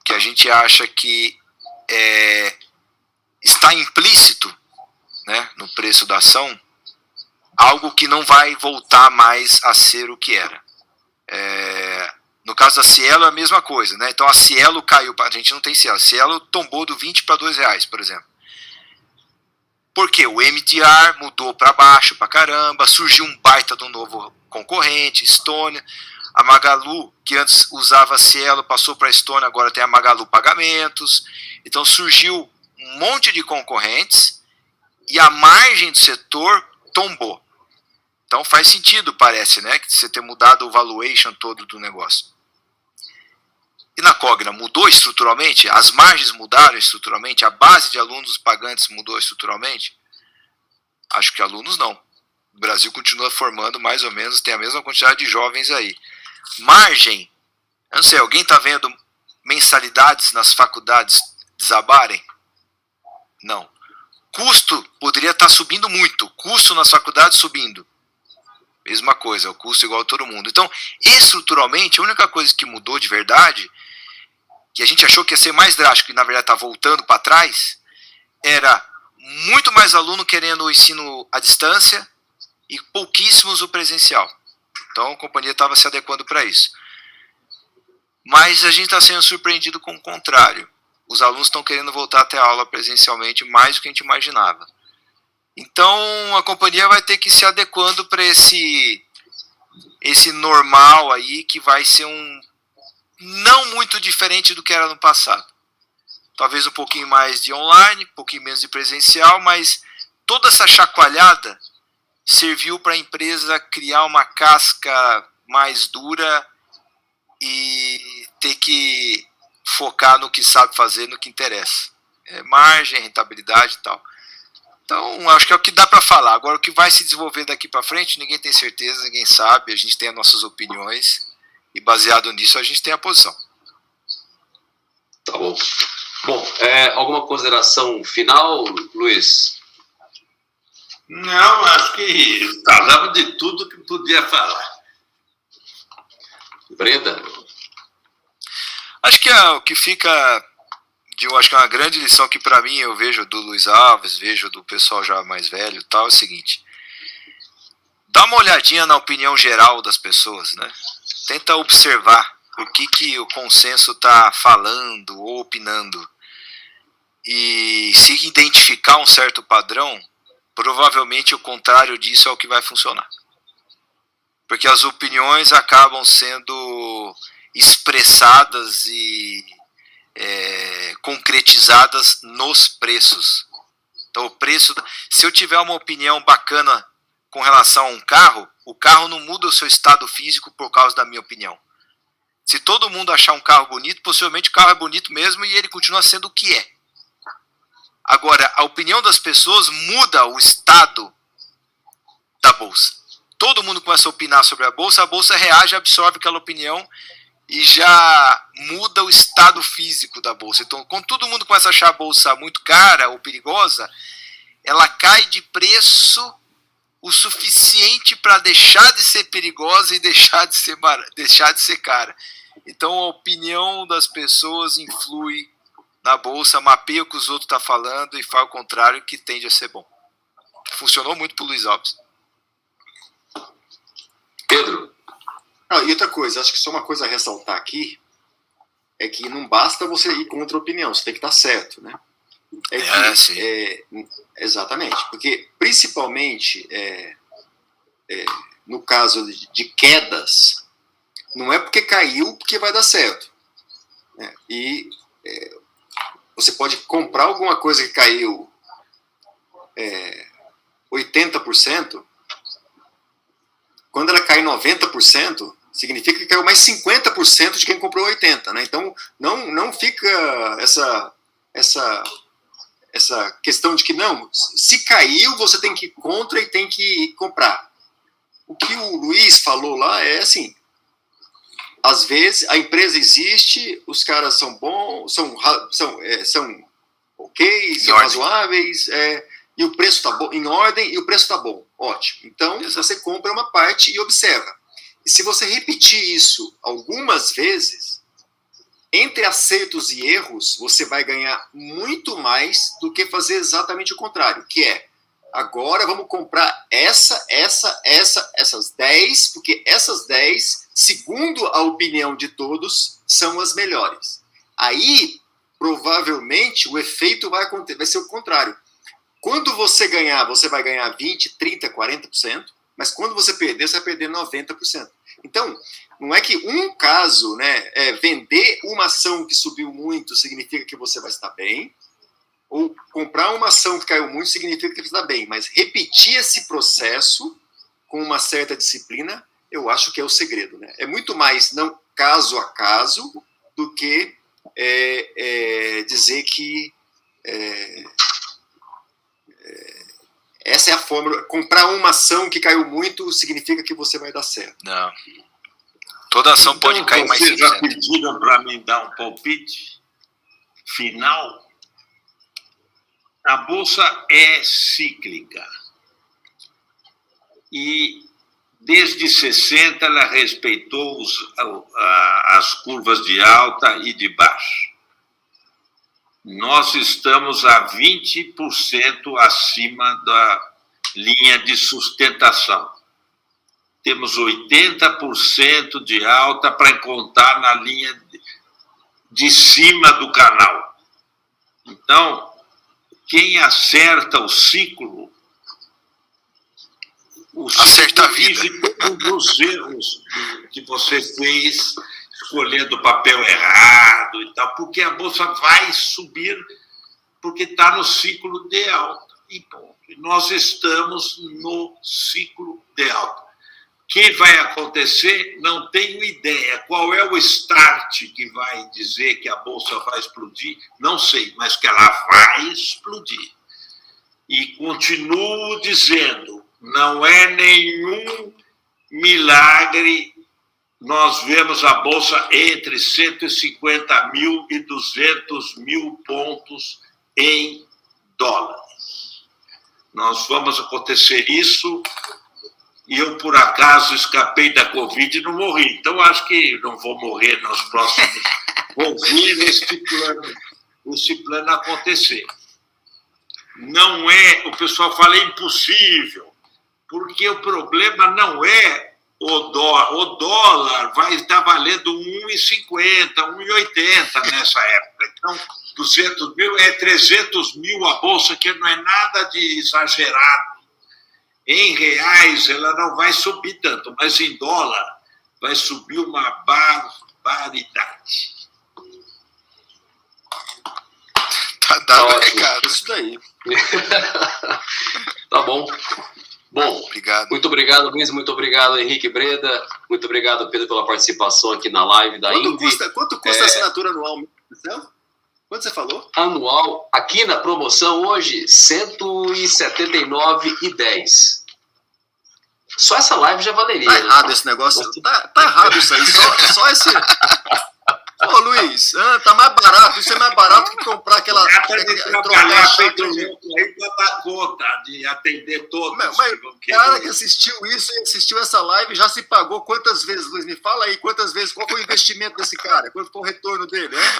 S2: que a gente acha que está implícito, né, no preço da ação, algo que não vai voltar mais a ser o que era. No caso da Cielo é a mesma coisa, né? Então a Cielo caiu, a gente não tem Cielo, a Cielo tombou do 20 para R$2, por exemplo. Porque o MDR mudou para baixo para caramba, surgiu um baita de um novo concorrente, Estônia. A Magalu, que antes usava a Cielo, passou para a Estônia, agora tem a Magalu Pagamentos. Então surgiu um monte de concorrentes e a margem do setor tombou. Então faz sentido, parece, né, que você ter mudado o valuation todo do negócio. E na Cogna mudou estruturalmente? As margens mudaram estruturalmente? A base de alunos pagantes mudou estruturalmente? Acho que alunos não. O Brasil continua formando mais ou menos, tem a mesma quantidade de jovens aí. Margem, eu não sei, alguém está vendo mensalidades nas faculdades desabarem? Não. Custo poderia estar subindo muito, custo nas faculdades subindo. Mesma coisa, o custo igual a todo mundo. Então, estruturalmente, a única coisa que mudou de verdade, que a gente achou que ia ser mais drástico e na verdade está voltando para trás, era muito mais aluno querendo o ensino à distância e pouquíssimos o presencial. Então a companhia estava se adequando para isso. Mas a gente está sendo surpreendido com o contrário. Os alunos estão querendo voltar até a aula presencialmente mais do que a gente imaginava. Então a companhia vai ter que ir se adequando para esse normal aí, que vai ser não muito diferente do que era no passado. talvez um pouquinho mais de online, um pouquinho menos de presencial, mas toda essa chacoalhada serviu para a empresa criar uma casca mais dura e ter que focar no que sabe fazer, no que interessa. Margem, rentabilidade e tal. Então, acho que é o que dá para falar. Agora, o que vai se desenvolver daqui para frente, ninguém tem certeza, ninguém sabe, a gente tem as nossas opiniões e baseado nisso a gente tem a posição.
S1: Tá bom. Bom, alguma consideração final, Luiz?
S3: Não, acho que falamos de tudo que podia falar.
S1: Brenda?
S2: Acho que o que fica, acho que é uma grande lição que para mim eu vejo do Luiz Alves, vejo do pessoal já mais velho e tal, é o seguinte: dá uma olhadinha na opinião geral das pessoas, né? Tenta observar o que o consenso está falando ou opinando. E se identificar um certo padrão, provavelmente o contrário disso é o que vai funcionar. Porque as opiniões acabam sendo expressadas e concretizadas nos preços. Então, o preço, se eu tiver uma opinião bacana com relação a um carro, o carro não muda o seu estado físico por causa da minha opinião. Se todo mundo achar um carro bonito, possivelmente o carro é bonito mesmo e ele continua sendo o que é. Agora, a opinião das pessoas muda o estado da bolsa. Todo mundo começa a opinar sobre a bolsa reage, absorve aquela opinião e já muda o estado físico da bolsa. Então, quando todo mundo começa a achar a bolsa muito cara ou perigosa, ela cai de preço o suficiente para deixar de ser perigosa e deixar de ser cara. Então, a opinião das pessoas influi na bolsa, mapeia o que os outros estão falando e faz o contrário, que tende a ser bom. Funcionou muito para o Luiz Alves.
S1: Pedro?
S4: E outra coisa, acho que só uma coisa a ressaltar aqui é que não basta você ir contra a opinião, você tem que estar certo, né?
S2: Sim.
S4: Exatamente, porque principalmente no caso de quedas, não é porque caiu porque vai dar certo, né? Você pode comprar alguma coisa que caiu 80%, quando ela cai 90%, significa que caiu mais 50% de quem comprou 80%, né? Então, não fica essa questão de que, não, se caiu, você tem que ir contra e tem que comprar. O que o Luiz falou lá é assim, às vezes a empresa existe, os caras são bons, são ok, são razoáveis, e o preço está bom, em ordem, e o preço está bom, ótimo. Então, você compra uma parte e observa. E se você repetir isso algumas vezes, entre acertos e erros, você vai ganhar muito mais do que fazer exatamente o contrário, que é, agora vamos comprar essas 10, porque essas 10, segundo a opinião de todos, são as melhores. Aí, provavelmente, o efeito vai ser o contrário. Quando você ganhar, você vai ganhar 20%, 30%, 40%, mas quando você perder, você vai perder 90%. Então, não é que um caso, né, vender uma ação que subiu muito significa que você vai estar bem, ou comprar uma ação que caiu muito significa que você está bem, mas repetir esse processo com uma certa disciplina, eu acho que é o segredo, né? É muito mais não caso a caso do que dizer que essa é a fórmula. Comprar uma ação que caiu muito significa que você vai dar certo.
S2: Não. Toda ação então, pode cair mais 5%.
S3: Vocês já pediram para mim dar um palpite final? A bolsa é cíclica. E desde 60 ela respeitou as curvas de alta e de baixa. Nós estamos a 20% acima da linha de sustentação. Temos 80% de alta para encontrar na linha de cima do canal. Então, quem acerta o ciclo
S2: acerta a vida.
S3: Dos erros que você fez escolhendo o papel errado e tal, porque a Bolsa vai subir, porque está no ciclo de alta. E ponto. Nós estamos no ciclo de alta. O que vai acontecer, não tenho ideia. Qual é o start que vai dizer que a Bolsa vai explodir? Não sei, mas que ela vai explodir. E continuo dizendo, não é nenhum milagre. Nós vemos a Bolsa entre 150 mil e 200 mil pontos em dólares. Nós vamos acontecer isso, e eu, por acaso, escapei da Covid e não morri. Então, acho que não vou morrer nos próximos... Vou ver esse plano acontecer. Não é... O pessoal fala é impossível, porque o problema não é o dólar. O dólar vai estar valendo 1,50, 1,80 nessa época. Então, 200 mil é 300 mil a Bolsa, que não é nada de exagerado. Em reais, ela não vai subir tanto, mas em dólar vai subir uma barbaridade.
S2: Tá dado recado.
S4: Isso daí.
S1: Tá bom. Bom,
S2: Obrigado.
S1: muito obrigado, Luiz, muito obrigado, Henrique Breda, muito obrigado, Pedro, pela participação aqui na live da Invi.
S4: Quanto custa a assinatura anual? Quanto você falou?
S1: Anual, aqui na promoção hoje, R$ 179,10. Só essa live já valeria.
S4: Tá errado esse negócio. Tá errado isso aí. Só esse... Ô, Luiz, tá mais barato. Isso é mais barato que comprar aquela...
S3: Trata de trabalhar feito louco aí para dar conta de atender todos.
S4: Mas o cara que assistiu isso e assistiu essa live já se pagou quantas vezes, Luiz? Me fala aí quantas vezes. Qual foi o investimento desse cara? Quanto foi o retorno dele, né?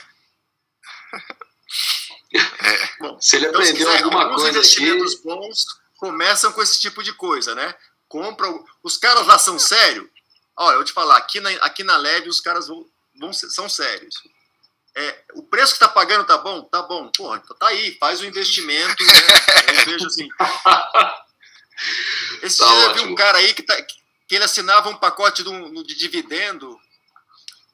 S4: Bom,
S1: se ele aprendeu alguma coisa
S4: investimentos
S1: aqui...
S4: bons começam com esse tipo de coisa, né? Os caras lá são sérios. Olha, eu vou te falar, aqui na Leve os caras são sérios. O preço que tá pagando tá bom? Tá bom. Porra, então tá aí, faz o investimento, né? Eu vejo assim. Esse dia eu vi um cara aí que ele assinava um pacote de dividendo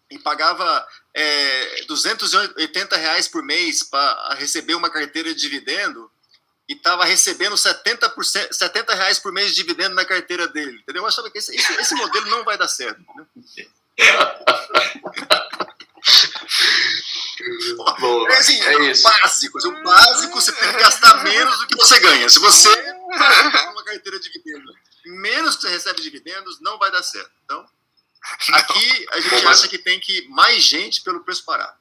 S4: e pagava R$280 por mês para receber uma carteira de dividendo e estava recebendo R$70 por mês de dividendo na carteira dele. Entendeu? Eu achava que esse modelo não vai dar certo. Né? Assim, isso. O básico você tem que gastar menos do que você ganha. Se você paga uma carteira de dividendo menos que você recebe dividendos, não vai dar certo. Então, aqui a gente acha que tem que ir mais gente pelo preço parado.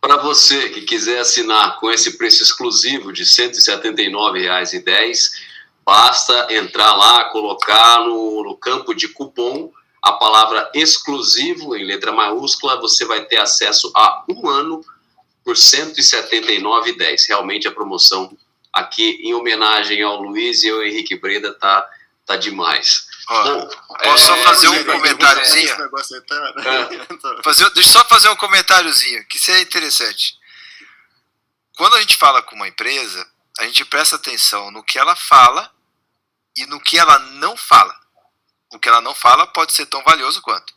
S1: Para você que quiser assinar com esse preço exclusivo de R$ 179,10, basta entrar lá, colocar no campo de cupom a palavra exclusivo em letra maiúscula, você vai ter acesso a 1 ano por R$ 179,10. Realmente a promoção aqui em homenagem ao Luiz e ao Henrique Breda tá demais.
S2: Bom, posso só fazer um comentáriozinho? Deixa eu só fazer um comentáriozinho, que isso é interessante. Quando a gente fala com uma empresa, a gente presta atenção no que ela fala e no que ela não fala. O que ela não fala pode ser tão valioso quanto.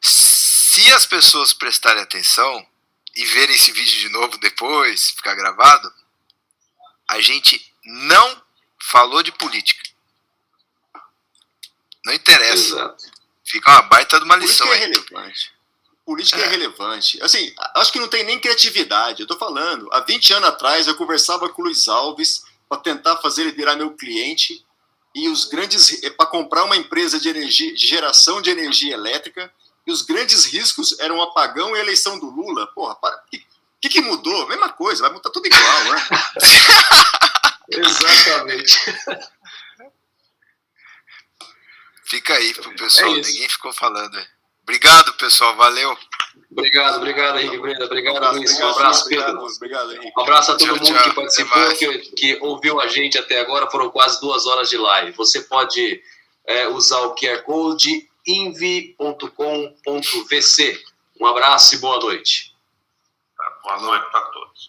S2: Se as pessoas prestarem atenção e verem esse vídeo de novo depois, ficar gravado, a gente não falou de política. Não interessa.
S1: Exato.
S2: Fica uma baita de uma lição.
S4: Política é relevante. Política é relevante. Assim, acho que não tem nem criatividade. Eu tô falando, há 20 anos atrás eu conversava com o Luiz Alves para tentar fazer ele virar meu cliente e os grandes, para comprar uma empresa de energia, de geração de energia elétrica, e os grandes riscos eram o apagão e a eleição do Lula. Porra, o que mudou? Mesma coisa, vai mudar tudo igual, né?
S1: Exatamente.
S2: Fica aí pro pessoal, ninguém ficou falando. Obrigado, pessoal, valeu.
S1: Obrigado, Henrique Breda. Obrigado, Luiz. Um abraço, Pedro.
S4: Obrigado, Henrique.
S1: Um abraço a todo mundo
S2: tchau.
S1: que participou, que ouviu a gente até agora. Foram quase 2 horas de live. Você pode usar o QR Code invi.com.vc. Um abraço e boa noite.
S3: Boa noite para todos.